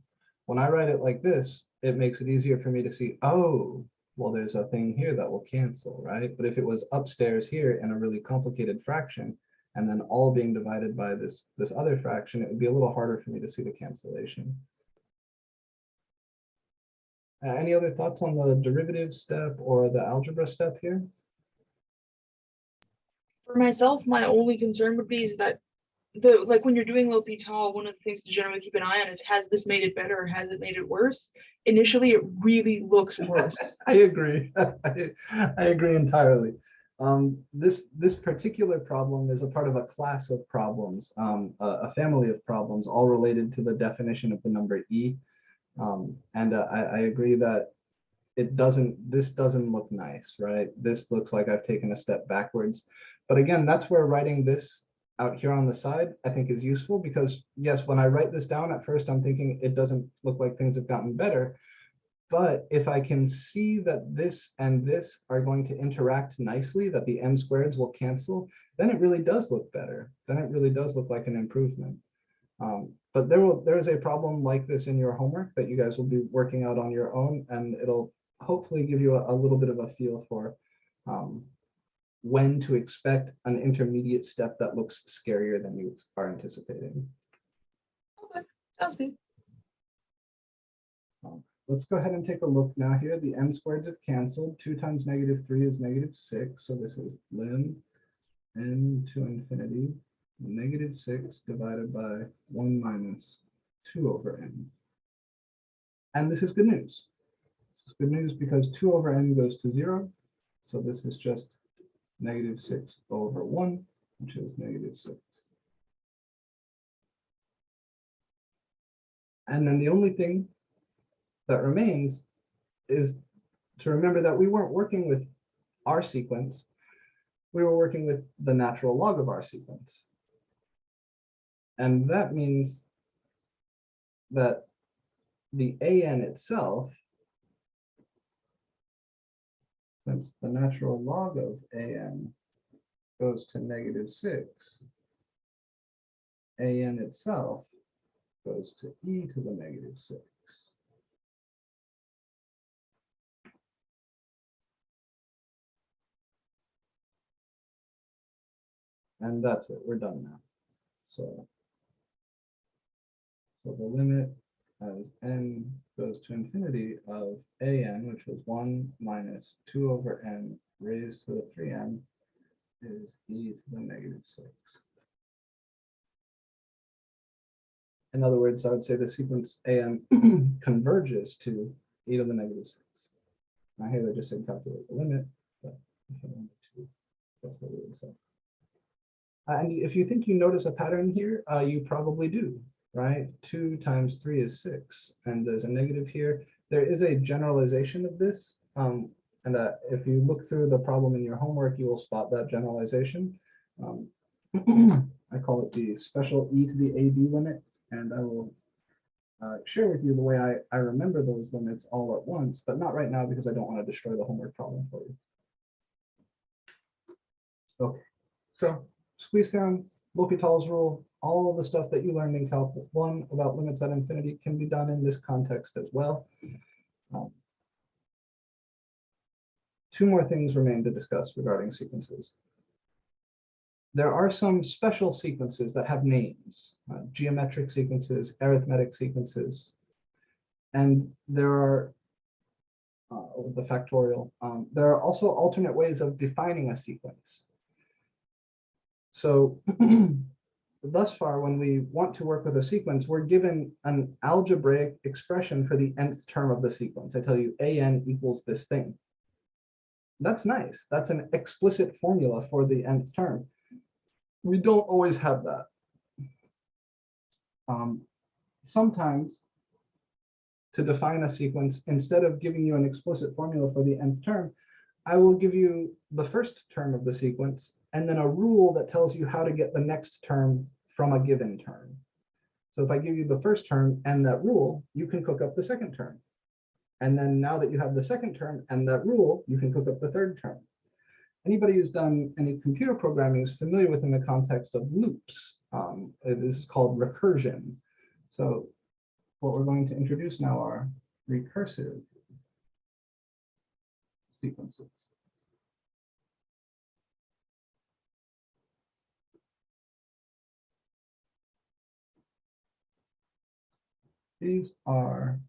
when I write it like this, it makes it easier for me to see, oh, well, there's a thing here that will cancel, right? But if it was upstairs here in a really complicated fraction, and then all being divided by this other fraction, it would be a little harder for me to see the cancellation. Any other thoughts on the derivative step or the algebra step here? For myself, my only concern would be is that like when you're doing low p tau, one of the things to generally keep an eye on is, has this made it better or has it made it worse? Initially, it really looks worse. I agree. I agree entirely. This particular problem is a part of a class of problems, a family of problems, all related to the definition of the number e. I agree that this doesn't look nice, right? This looks like I've taken a step backwards. But again, that's where writing this out here on the side, I think is useful because yes, when I write this down at first, I'm thinking it doesn't look like things have gotten better. But if I can see that this and this are going to interact nicely, that the n squareds will cancel, then it really does look better. Then it really does look like an improvement. But there is a problem like this in your homework that you guys will be working out on your own, and it'll hopefully give you a little bit of a feel for when to expect an intermediate step that looks scarier than you are anticipating. Okay, sounds good. Let's go ahead and take a look now here. The n squareds have canceled. 2 times -3 is -6. So this is lim n to infinity. -6 divided by 1 minus 2 over n. And this is good news. This is good news because 2 over n goes to 0. So this is just -6 over 1, which is -6. And then the only thing that remains is to remember that we weren't working with our sequence. We were working with the natural log of our sequence. And that means that the an itself since the natural log of an goes to -6, an itself goes to e to the -6. And that's it, we're done now. So the limit as n goes to infinity of an, which was 1 minus 2 over n raised to the 3n, is e to the -6. In other words, I would say the sequence an converges to e to the -6. Now here they just said calculate the limit, but if I wanted to, that's what we would say. And if you think you notice a pattern here, you probably do, right? 2 times 3 is 6, and there's a negative here. There is a generalization of this, and if you look through the problem in your homework, you will spot that generalization. I call it the special e to the ab limit, and I will share with you the way I remember those limits all at once, but not right now because I don't want to destroy the homework problem for you. Okay, so squeeze theorem, L'Hopital's rule, all of the stuff that you learned in Calc 1 about limits at infinity can be done in this context as well. Two more things remain to discuss regarding sequences. There are some special sequences that have names, geometric sequences, arithmetic sequences, and there are the factorial. There are also alternate ways of defining a sequence. So thus far, when we want to work with a sequence, we're given an algebraic expression for the nth term of the sequence. I tell you, an equals this thing. That's nice. That's an explicit formula for the nth term. We don't always have that. Sometimes, to define a sequence, instead of giving you an explicit formula for the nth term, I will give you the first term of the sequence and then a rule that tells you how to get the next term from a given term. So if I give you the first term and that rule, you can cook up the second term. And then now that you have the second term and that rule, you can cook up the third term. Anybody who's done any computer programming is familiar within the context of loops. This is called recursion. So what we're going to introduce now are recursive sequences. These are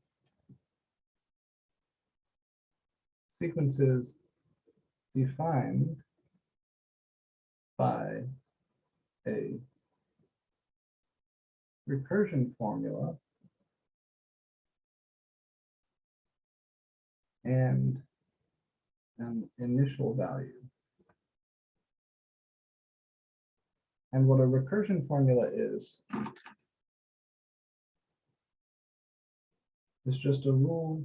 sequences defined by a recursion formula and an initial value. And what a recursion formula is just a rule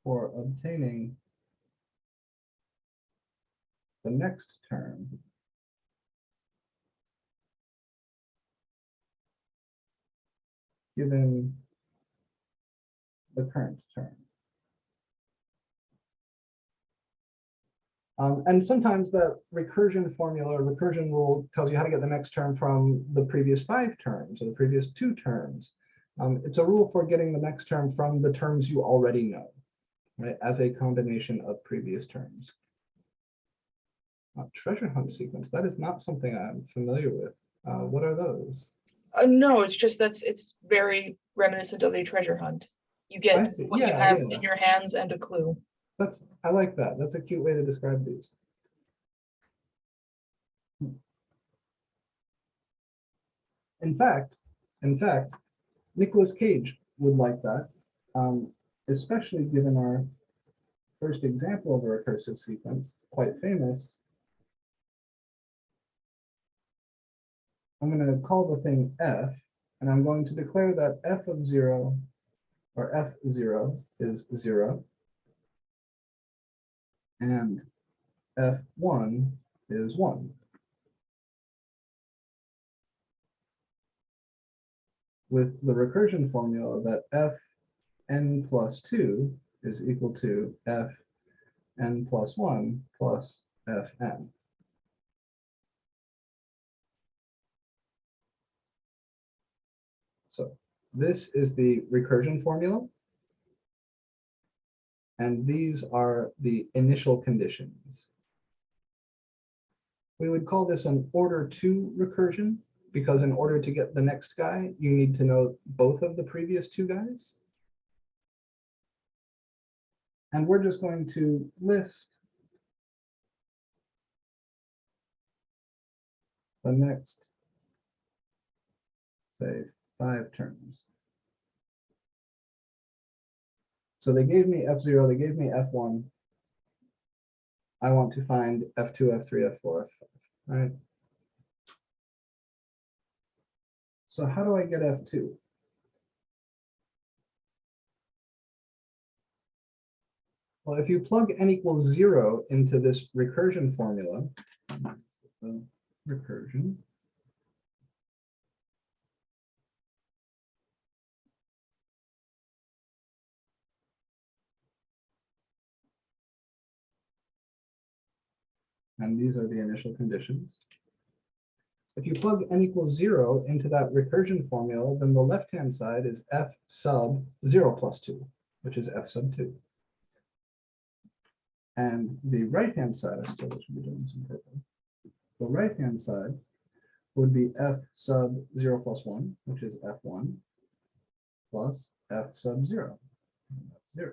for obtaining the next term given the current term. And sometimes the recursion formula or recursion rule tells you how to get the next term from the previous 5 terms or the previous 2 terms. It's a rule for getting the next term from the terms you already know, right, as a combination of previous terms. Treasure hunt sequence, that is not something I'm familiar with. What are those? No, it's just it's very reminiscent of a treasure hunt. You get what you have in your hands and a clue. I like that. That's a cute way to describe these. In fact, Nicolas Cage would like that, especially given our first example of a recursive sequence, quite famous. I'm going to call the thing f, and I'm going to declare that f of 0, or f0 is 0, and f1 is 1. With the recursion formula that fn plus 2 is equal to fn plus 1 plus fn. So this is the recursion formula. And these are the initial conditions. We would call this an order 2 recursion, because in order to get the next guy, you need to know both of the previous two guys. And we're just going to list the next, say, 5 terms. So they gave me F0, they gave me F1. I want to find F2, F3, F4, F5, right? So how do I get F2? Well, if you plug n equals 0 into this recursion formula, recursion, and these are the initial conditions. If you plug n equals 0 into that recursion formula, then the left-hand side is f sub 0 plus 2, which is f sub 2. And the right-hand side, I suppose I should be doing some purple. The right-hand side would be f sub 0 plus 1, which is f1, plus f sub 0, 0.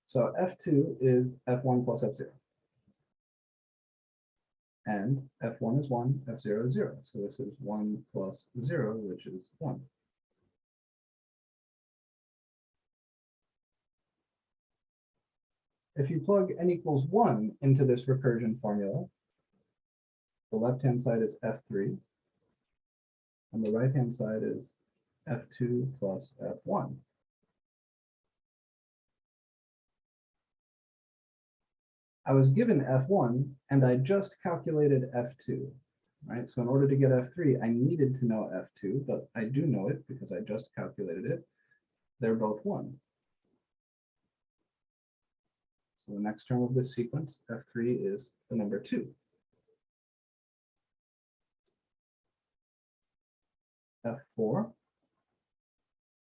So f2 is f1 plus f0. And f1 is 1, f0 is 0. So this is 1 plus 0, which is 1. If you plug n equals 1 into this recursion formula, the left-hand side is f3, and the right-hand side is f2 plus f1. I was given f1, and I just calculated f2, right? So in order to get f3, I needed to know f2, but I do know it because I just calculated it. They're both 1. So the next term of this sequence, f3, is the number 2. f4,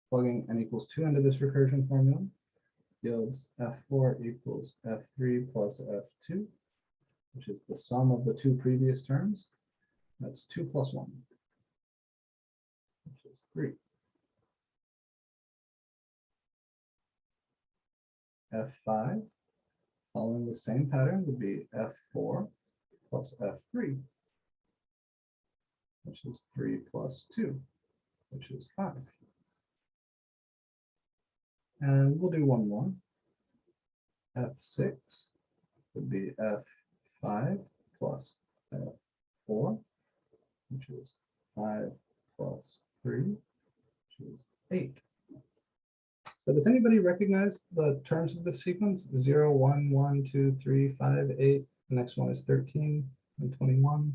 plugging n equals 2 into this recursion formula, yields f4 equals f3 plus f2, which is the sum of the 2 previous terms. That's 2 plus 1, which is 3. f5, following the same pattern, would be f4 plus f3, which is 3 plus 2, which is 5. And we'll do one more. f6 would be f5 plus f4, which is 5 plus 3, which is 8. So does anybody recognize the terms of this sequence? 0, 1, 1, 2, 3, 5, 8. The next one is 13 and 21.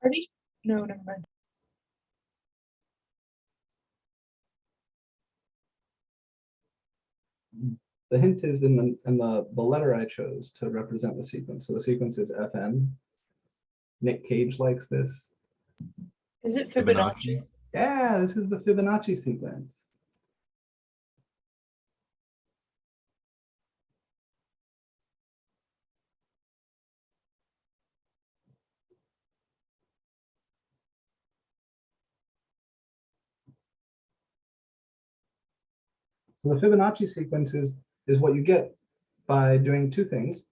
Are these? No, never mind. The hint is in the letter I chose to represent the sequence. So the sequence is Fn. Nick Cage likes this. Is it Fibonacci? Yeah, this is the Fibonacci sequence. So the Fibonacci sequence is what you get by doing 2 things.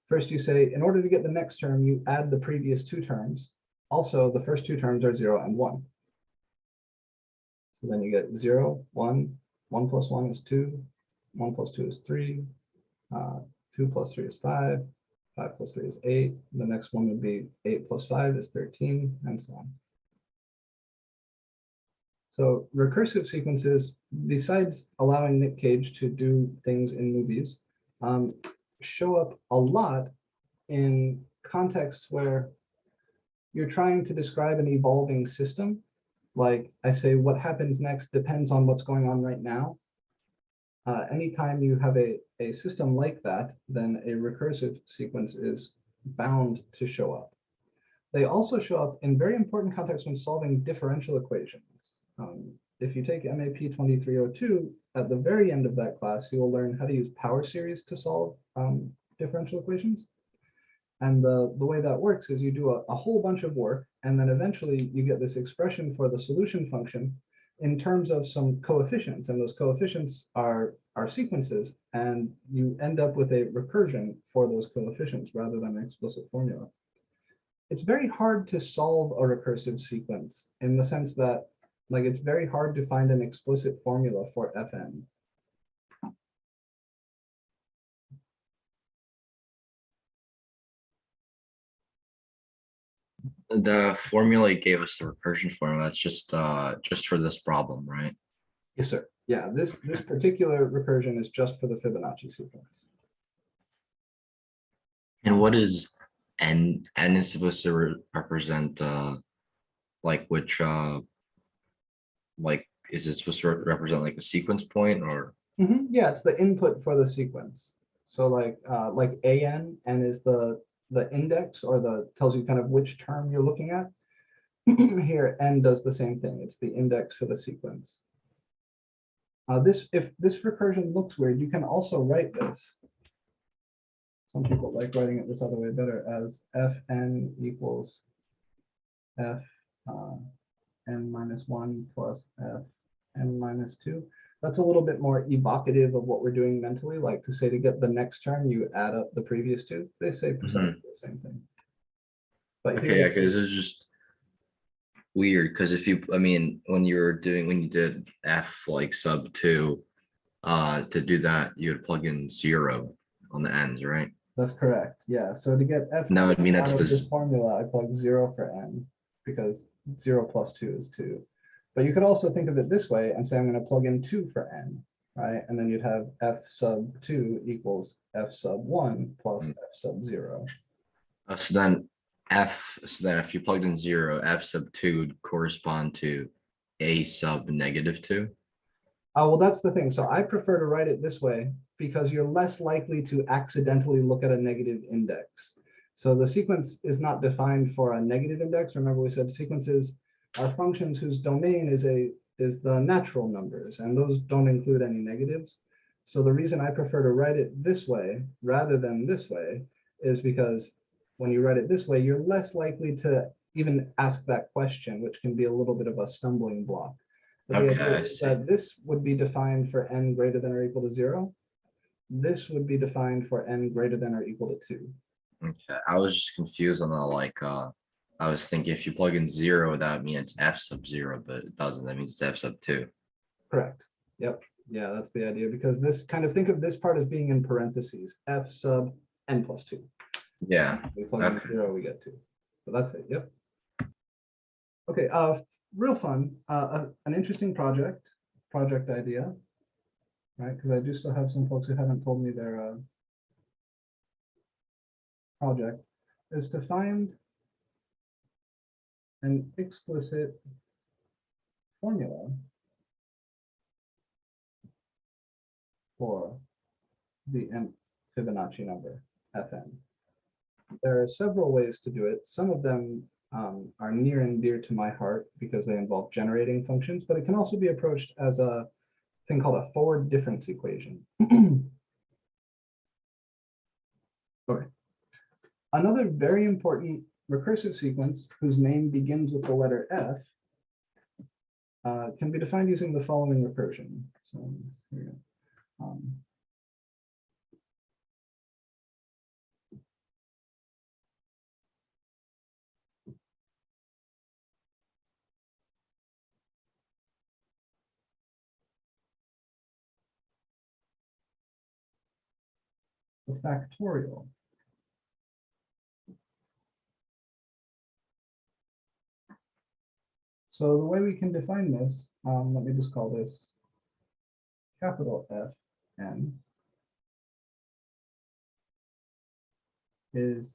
First, you say, in order to get the next term, you add the previous 2 terms. Also, the first 2 terms are 0 and 1. So then you get 0, 1, 1 plus 1 is 2, 1 plus 2 is 3, 2 plus 3 is 5, 5 plus 3 is 8. The next one would be 8 plus 5 is 13, and so on. So recursive sequences, besides allowing Nick Cage to do things in movies, show up a lot in contexts where you're trying to describe an evolving system. Like I say, what happens next depends on what's going on right now. anytime you have a system like that, then a recursive sequence is bound to show up. They also show up in very important contexts when solving differential equations. If you take MAP2312, at the very end of that class, you will learn how to use power series to solve differential equations. And the way that works is you do a whole bunch of work, and then eventually you get this expression for the solution function in terms of some coefficients, and those coefficients are sequences, and you end up with a recursion for those coefficients rather than an explicit formula. It's very hard to solve a recursive sequence in the sense that, like, it's very hard to find an explicit formula for Fn. The formula you gave us, the recursion formula, that's just for this problem, right? Yes, sir. Yeah, this particular recursion is just for the Fibonacci sequence. And what is n? N is supposed to represent like which like is it supposed to represent like a sequence point or? Yeah, it's the input for the sequence. So like an, n is the index, or the tells you kind of which term you're looking at. Here, n does the same thing. It's the index for the sequence. If this recursion looks weird, you can also write this. Some people like writing it this other way better, as Fn equals F n minus 1 plus F n minus 2. That's a little bit more evocative of what we're doing mentally, like to say to get the next term, you add up the previous two. They say precisely the same thing. But Okay, yeah, because it's just weird because if you, I mean, when you did F like sub 2, to do that, you would plug in 0 on the ends, right? That's correct. Yeah. So to get F No, I mean out that's of this the formula, I plug 0 for n, because 0 plus 2 is 2. But you could also think of it this way and say I'm going to plug in 2 for n, right? And then you'd have F sub 2 equals F sub 1 plus F sub 0. so then if you plugged in 0, F sub 2 would correspond to A sub negative 2. Well, that's the thing. So I prefer to write it this way because you're less likely to accidentally look at a negative index. So the sequence is not defined for a negative index. Remember, we said sequences are functions whose domain is the natural numbers, and those don't include any negatives. So the reason I prefer to write it this way rather than this way is because when you write it this way, you're less likely to even ask that question, which can be a little bit of a stumbling block. But the idea is that this would be defined for n greater than or equal to 0. This would be defined for n greater than or equal to 2. Okay, I was just confused on the like I was thinking if you plug in 0, that would mean it's F sub 0, but it doesn't. That means it's F sub 2. Correct. Yep. Yeah, that's the idea, because this kind of, think of this part as being in parentheses, F sub n plus 2. Yeah. We plug in 0, we get 2. So that's it. Yep. Okay. Real fun. An interesting project idea, right? Because I do still have some folks who haven't told me their project, is to find an explicit formula for the nth Fibonacci number, Fn. There are several ways to do it. Some of them are near and dear to my heart because they involve generating functions, but it can also be approached as a thing called a forward difference equation. Okay. Another very important recursive sequence whose name begins with the letter F can be defined using the following recursion. So here we go. The factorial. So the way we can define this, let me just call this capital Fn is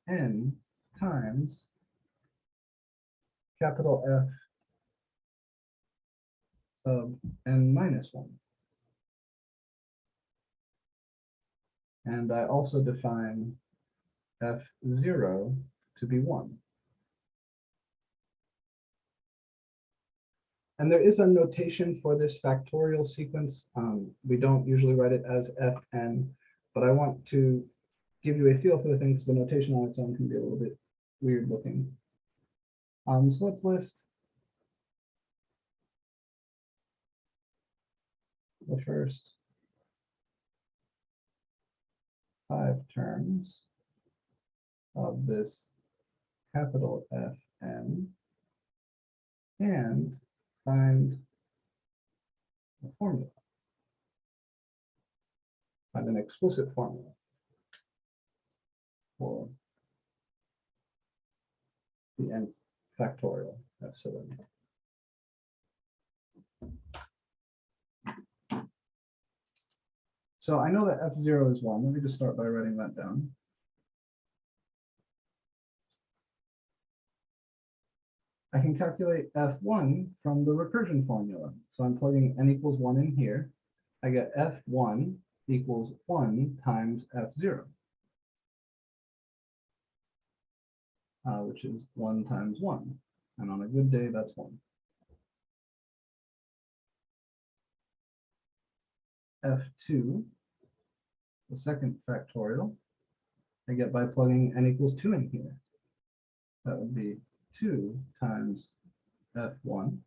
n times capital F sub n minus 1. And I also define f0 to be 1. And there is a notation for this factorial sequence. We don't usually write it as fn, but I want to give you a feel for the thing because the notation on its own can be a little bit weird looking. So let's list the first 5 terms of this capital Fn and find a formula. Find an explicit formula for the n factorial f7. So I know that f0 is 1. Let me just start by writing that down. I can calculate f1 from the recursion formula. So I'm plugging n equals 1 in here. I get f1 equals 1 times f0, which is 1 times 1. And on a good day, that's 1. f2, the second factorial, I get by plugging n equals 2 in here. That would be 2 times f1.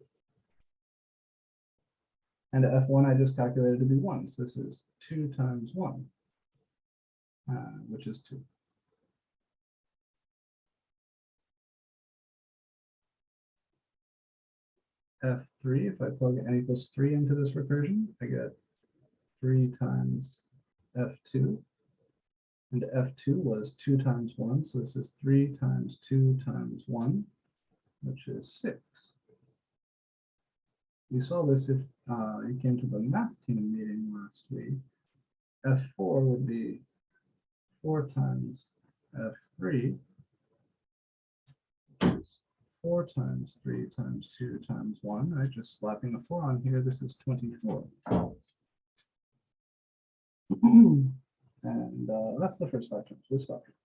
And f1 I just calculated to be 1. So this is 2 times 1, which is 2. f3, if I plug n equals 3 into this recursion, I get 3 times f2. And f2 was 2 times 1. So this is 3 times 2 times 1, which is 6. You saw this if you came to the math team meeting last week. F4 would be 4 times F3, which is 4 times 3 times 2 times 1. I'm just slapping a 4 on here. This is 24. And that's the first 5 terms. We'll stop here.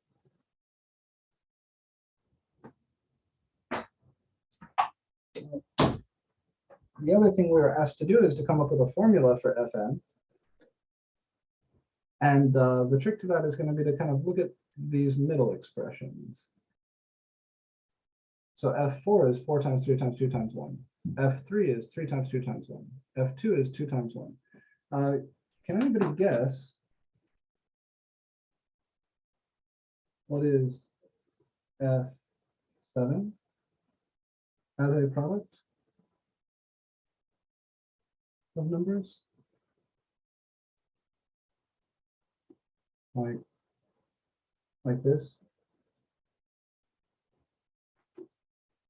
The other thing we were asked to do is to come up with a formula for Fn. And the trick to that is going to be to kind of look at these middle expressions. So F4 is 4 times 3 times 2 times 1. F3 is 3 times 2 times 1. F2 is 2 times 1. Can anybody guess what is F7 as a product of numbers? Like this?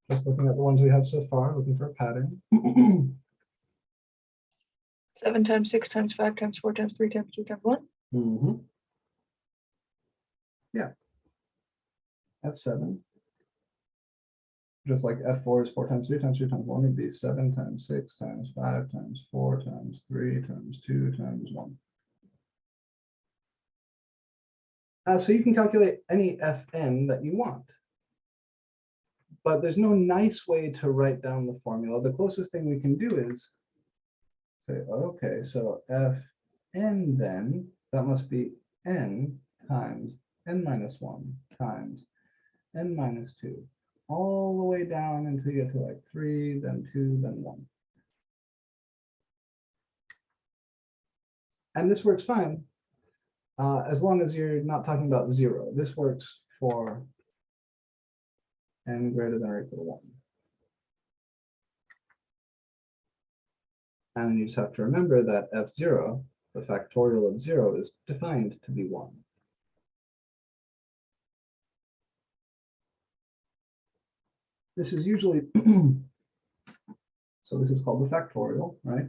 Just looking at the ones we have so far, looking for a pattern. 7 times 6 times 5 times 4 times 3 times 2 times 1. Mm-hmm. Yeah. F7. Just like F4 is 4 times 3 times 2 times 1 would be 7 times 6 times 5 times 4 times 3 times 2 times 1. So you can calculate any Fn that you want. But there's no nice way to write down the formula. The closest thing we can do is say, okay, so Fn then, that must be n times n minus 1 times n minus 2, all the way down until you get to like 3, then 2, then 1. And this works fine, as long as you're not talking about 0. This works for n greater than or equal to 1. And you just have to remember that f0, the factorial of 0, is defined to be 1. This is usually, so this is called the factorial, right?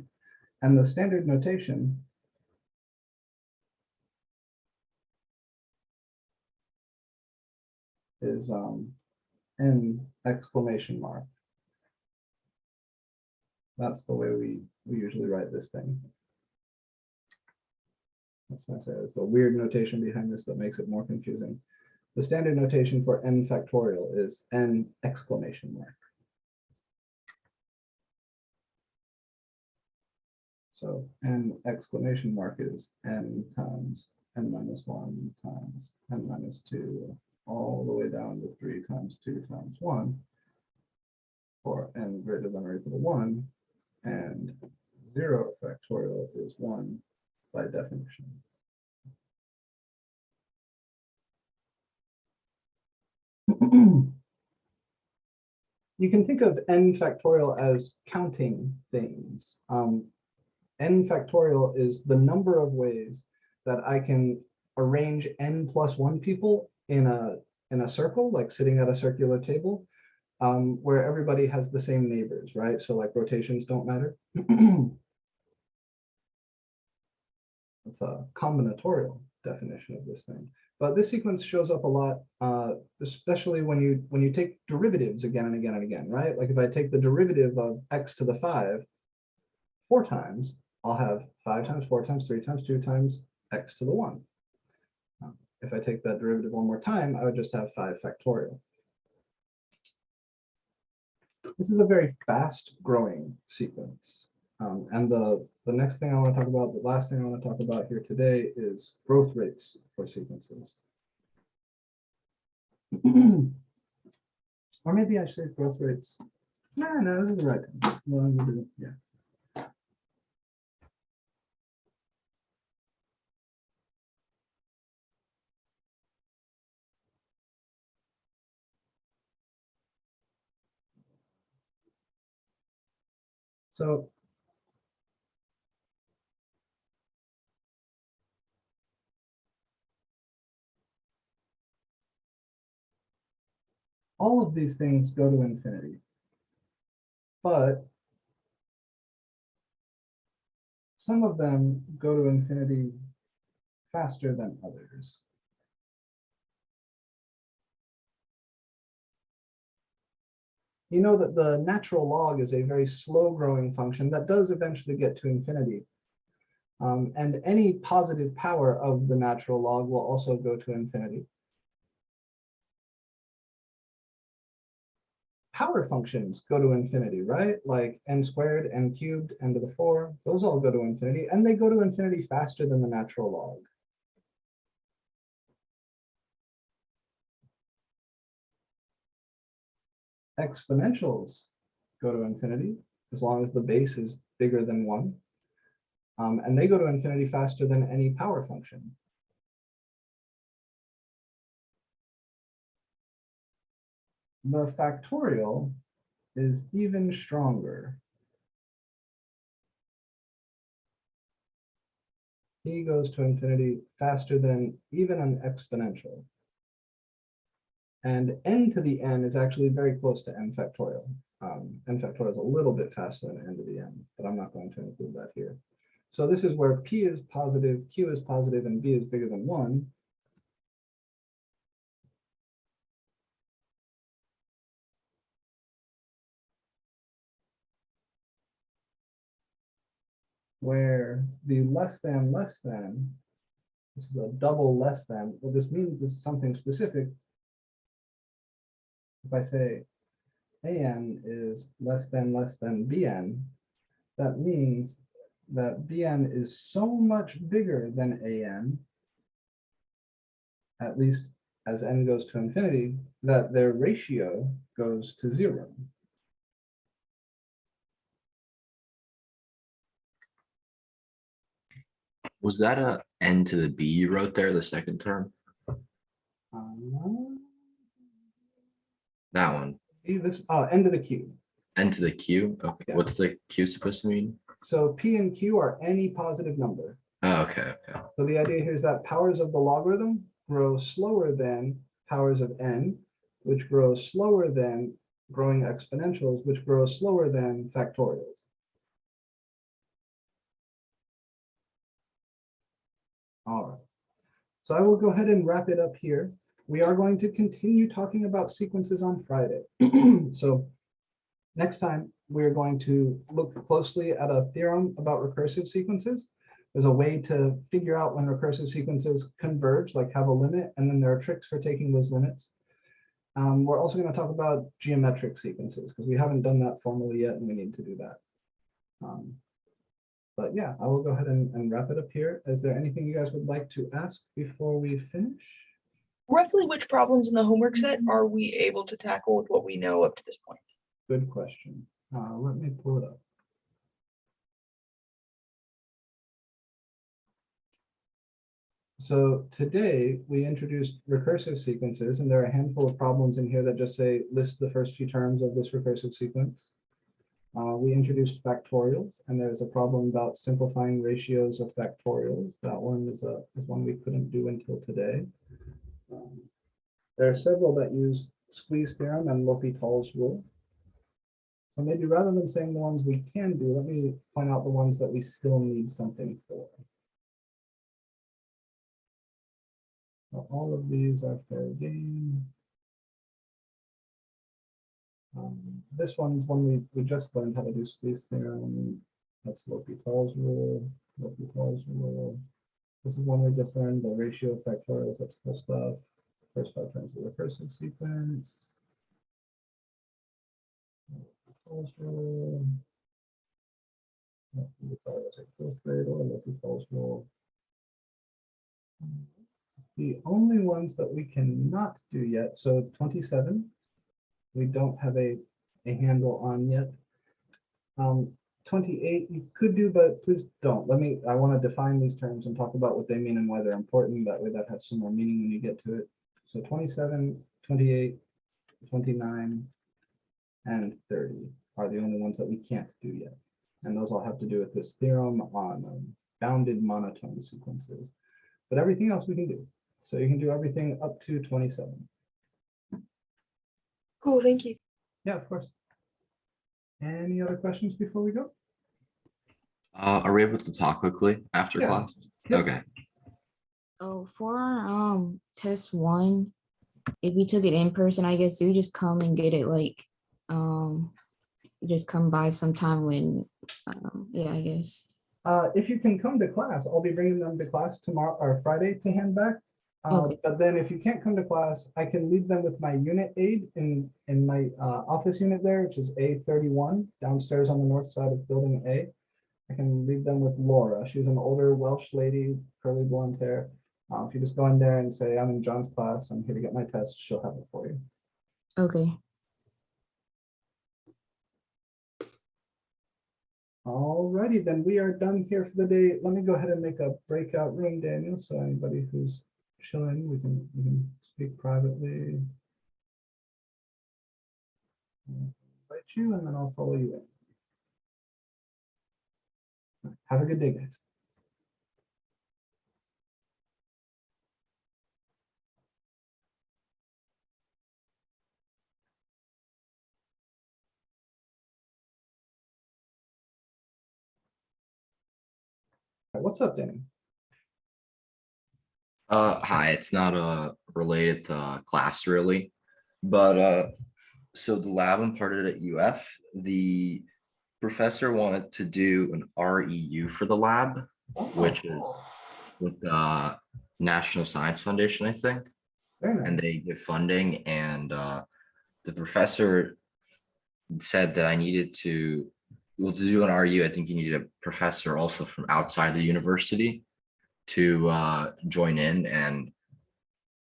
And the standard notation is n exclamation mark. That's the way we usually write this thing. That's what I say. It's a weird notation behind this that makes it more confusing. The standard notation for n factorial is n exclamation mark. So n exclamation mark is n times n minus 1 times n minus 2, all the way down to 3 times 2 times 1 for n greater than or equal to 1, and 0 factorial is 1 by definition. You can think of n factorial as counting things. N factorial is the number of ways that I can arrange n plus 1 people in a circle, like sitting at a circular table, where everybody has the same neighbors, right? So like rotations don't matter. That's a combinatorial definition of this thing. But this sequence shows up a lot, especially when you take derivatives again and again and again, right? Like if I take the derivative of x to the 5 4 times, I'll have 5 times 4 times 3 times 2 times x to the 1. If I take that derivative one more time, I would just have 5 factorial. This is a very fast growing sequence. And the next thing I want to talk about, the last thing I want to talk about here today is growth rates for sequences. Or maybe I should say growth rates. No, this is the right time. Well, yeah. So all of these things go to infinity, but some of them go to infinity faster than others. You know that the natural log is a very slow growing function that does eventually get to infinity. And any positive power of the natural log will also go to infinity. Power functions go to infinity, right? Like n squared, n cubed, n to the 4, those all go to infinity, and they go to infinity faster than the natural log. Exponentials go to infinity as long as the base is bigger than 1. And they go to infinity faster than any power function. The factorial is even stronger. He goes to infinity faster than even an exponential. And n to the n is actually very close to n factorial. N factorial is a little bit faster than n to the n, but I'm not going to include that here. So this is where p is positive, q is positive, and b is bigger than 1. Where the less than, this is a double less than. What this means is something specific. If I say an is less than bn, that means that bn is so much bigger than an, at least as n goes to infinity, that their ratio goes to 0. Was that a n to the b you wrote there, the second term? That one. This n to the q. N to the q? Okay. Yeah. What's the q supposed to mean? So p and q are any positive number. Oh, okay. So the idea here is that powers of the logarithm grow slower than powers of n, which grows slower than growing exponentials, which grow slower than factorials. All right. So I will go ahead and wrap it up here. We are going to continue talking about sequences on Friday. So next time, we're going to look closely at a theorem about recursive sequences. There's a way to figure out when recursive sequences converge, like have a limit, and then there are tricks for taking those limits. We're also going to talk about geometric sequences because we haven't done that formally yet, and we need to do that. But yeah, I will go ahead and wrap it up here. Is there anything you guys would like to ask before we finish? Roughly which problems in the homework set are we able to tackle with what we know up to this point? Good question. Let me pull it up. So today we introduced recursive sequences, and there are a handful of problems in here that just say list the first few terms of this recursive sequence. We introduced factorials, and there's a problem about simplifying ratios of factorials. That one is one we couldn't do until today. There are several that use squeeze theorem and L'Hopital's rule. So maybe rather than saying the ones we can do, let me point out the ones that we still need something for. So all of these are fair game. This one's one we just learned how to do squeeze theorem. That's L'Hopital's rule. L'Hopital's rule. This is one we just learned, the ratio of factorials. That's cool stuff. First 5 terms of the recursive sequence. L'Hopital's rule. L'Hopital's rule. The only ones that we cannot do yet, so 27, we don't have a handle on yet. 28 you could do, but please don't. I want to define these terms and talk about what they mean and why they're important. That way that has some more meaning when you get to it. So 27, 28, 29, and 30 are the only ones that we can't do yet. And those all have to do with this theorem on bounded monotone sequences. But everything else we can do. So you can do everything up to 27. Cool, thank you. Yeah, of course. Any other questions before we go? Are we able to talk quickly after Yeah. class? Yep. Okay. Oh, for test 1, if you took it in person, I guess you just come and get it, like just come by sometime when yeah, I guess. If you can come to class, I'll be bringing them to class tomorrow or Friday to hand back. Okay. But then if you can't come to class, I can leave them with my unit aide in my office unit there, which is A31 downstairs on the north side of building A. I can leave them with Laura. She's an older Welsh lady, curly blonde hair. If you just go in there and say, I'm in John's class, I'm here to get my test, she'll have it for you. Okay. Alrighty, then we are done here for the day. Let me go ahead and make a breakout room, Daniel, so anybody who's chilling, we can speak privately. I'll invite you, and then I'll follow you in. Have a good day, guys. All right, what's up, Danny? Hi, it's not related to class really, but so the lab imparted at UF, the professor wanted to do an REU for the lab, which is with the National Science Foundation, I think, Very nice. and they give funding, and the professor said that I needed to, well, to do an REU, I think you need a professor also from outside the university to join in, and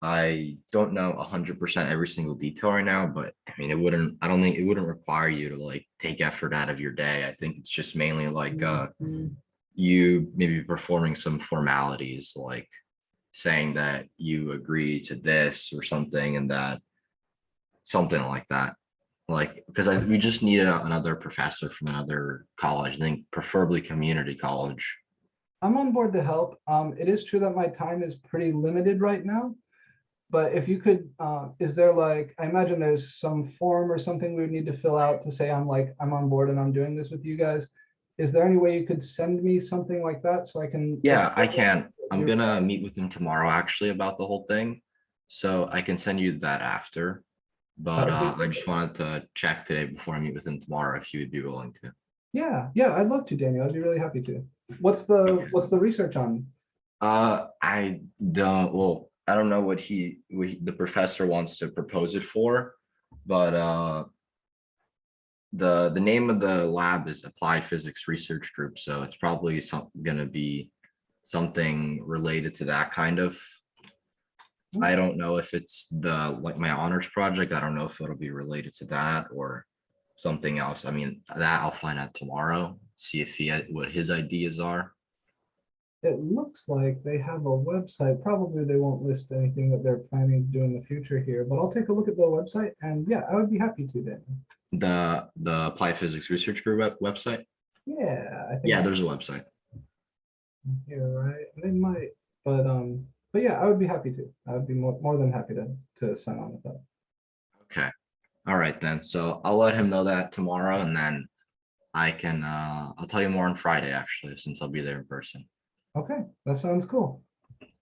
I don't know 100% every single detail right now, but I mean, I don't think it wouldn't require you to like take effort out of your day. I think it's just mainly like you maybe performing some formalities, like saying that you agree to this or something, and that something like that. Like, because we just need another professor from another college, I think preferably community college. I'm on board to help. It is true that my time is pretty limited right now, but if you could, is there like, I imagine there's some form or something we would need to fill out to say I'm on board and I'm doing this with you guys. Is there any way you could send me something like that so I can? Yeah, I can. I'm gonna meet with them tomorrow actually about the whole thing. So I can send you that after. But That would be I just wanted to check today before I meet with him tomorrow if you would be willing to. Yeah, I'd love to, Daniel. I'd be really happy to. What's Okay. the research on? I don't, well, I don't know what the professor wants to propose it for, but the name of the lab is Applied Physics Research Group, so it's probably gonna be something related to that kind of. I don't know if it's like my honors project. I don't know if it'll be related to that or something else. I mean, that I'll find out tomorrow, see if what his ideas are. It looks like they have a website. Probably they won't list anything that they're planning to do in the future here, but I'll take a look at the website and yeah, I would be happy to then. The Applied Physics Research Group website. Yeah, I think Yeah, there's a website. here, right? They might, but yeah, I would be happy to. I would be more than happy to sign on with that. Okay. All right then. So I'll let him know that tomorrow, and then I can I'll tell you more on Friday actually, since I'll be there in person. Okay, that sounds cool.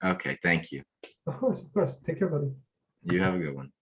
Okay, thank you. Of course. Take care, buddy. You have a good one.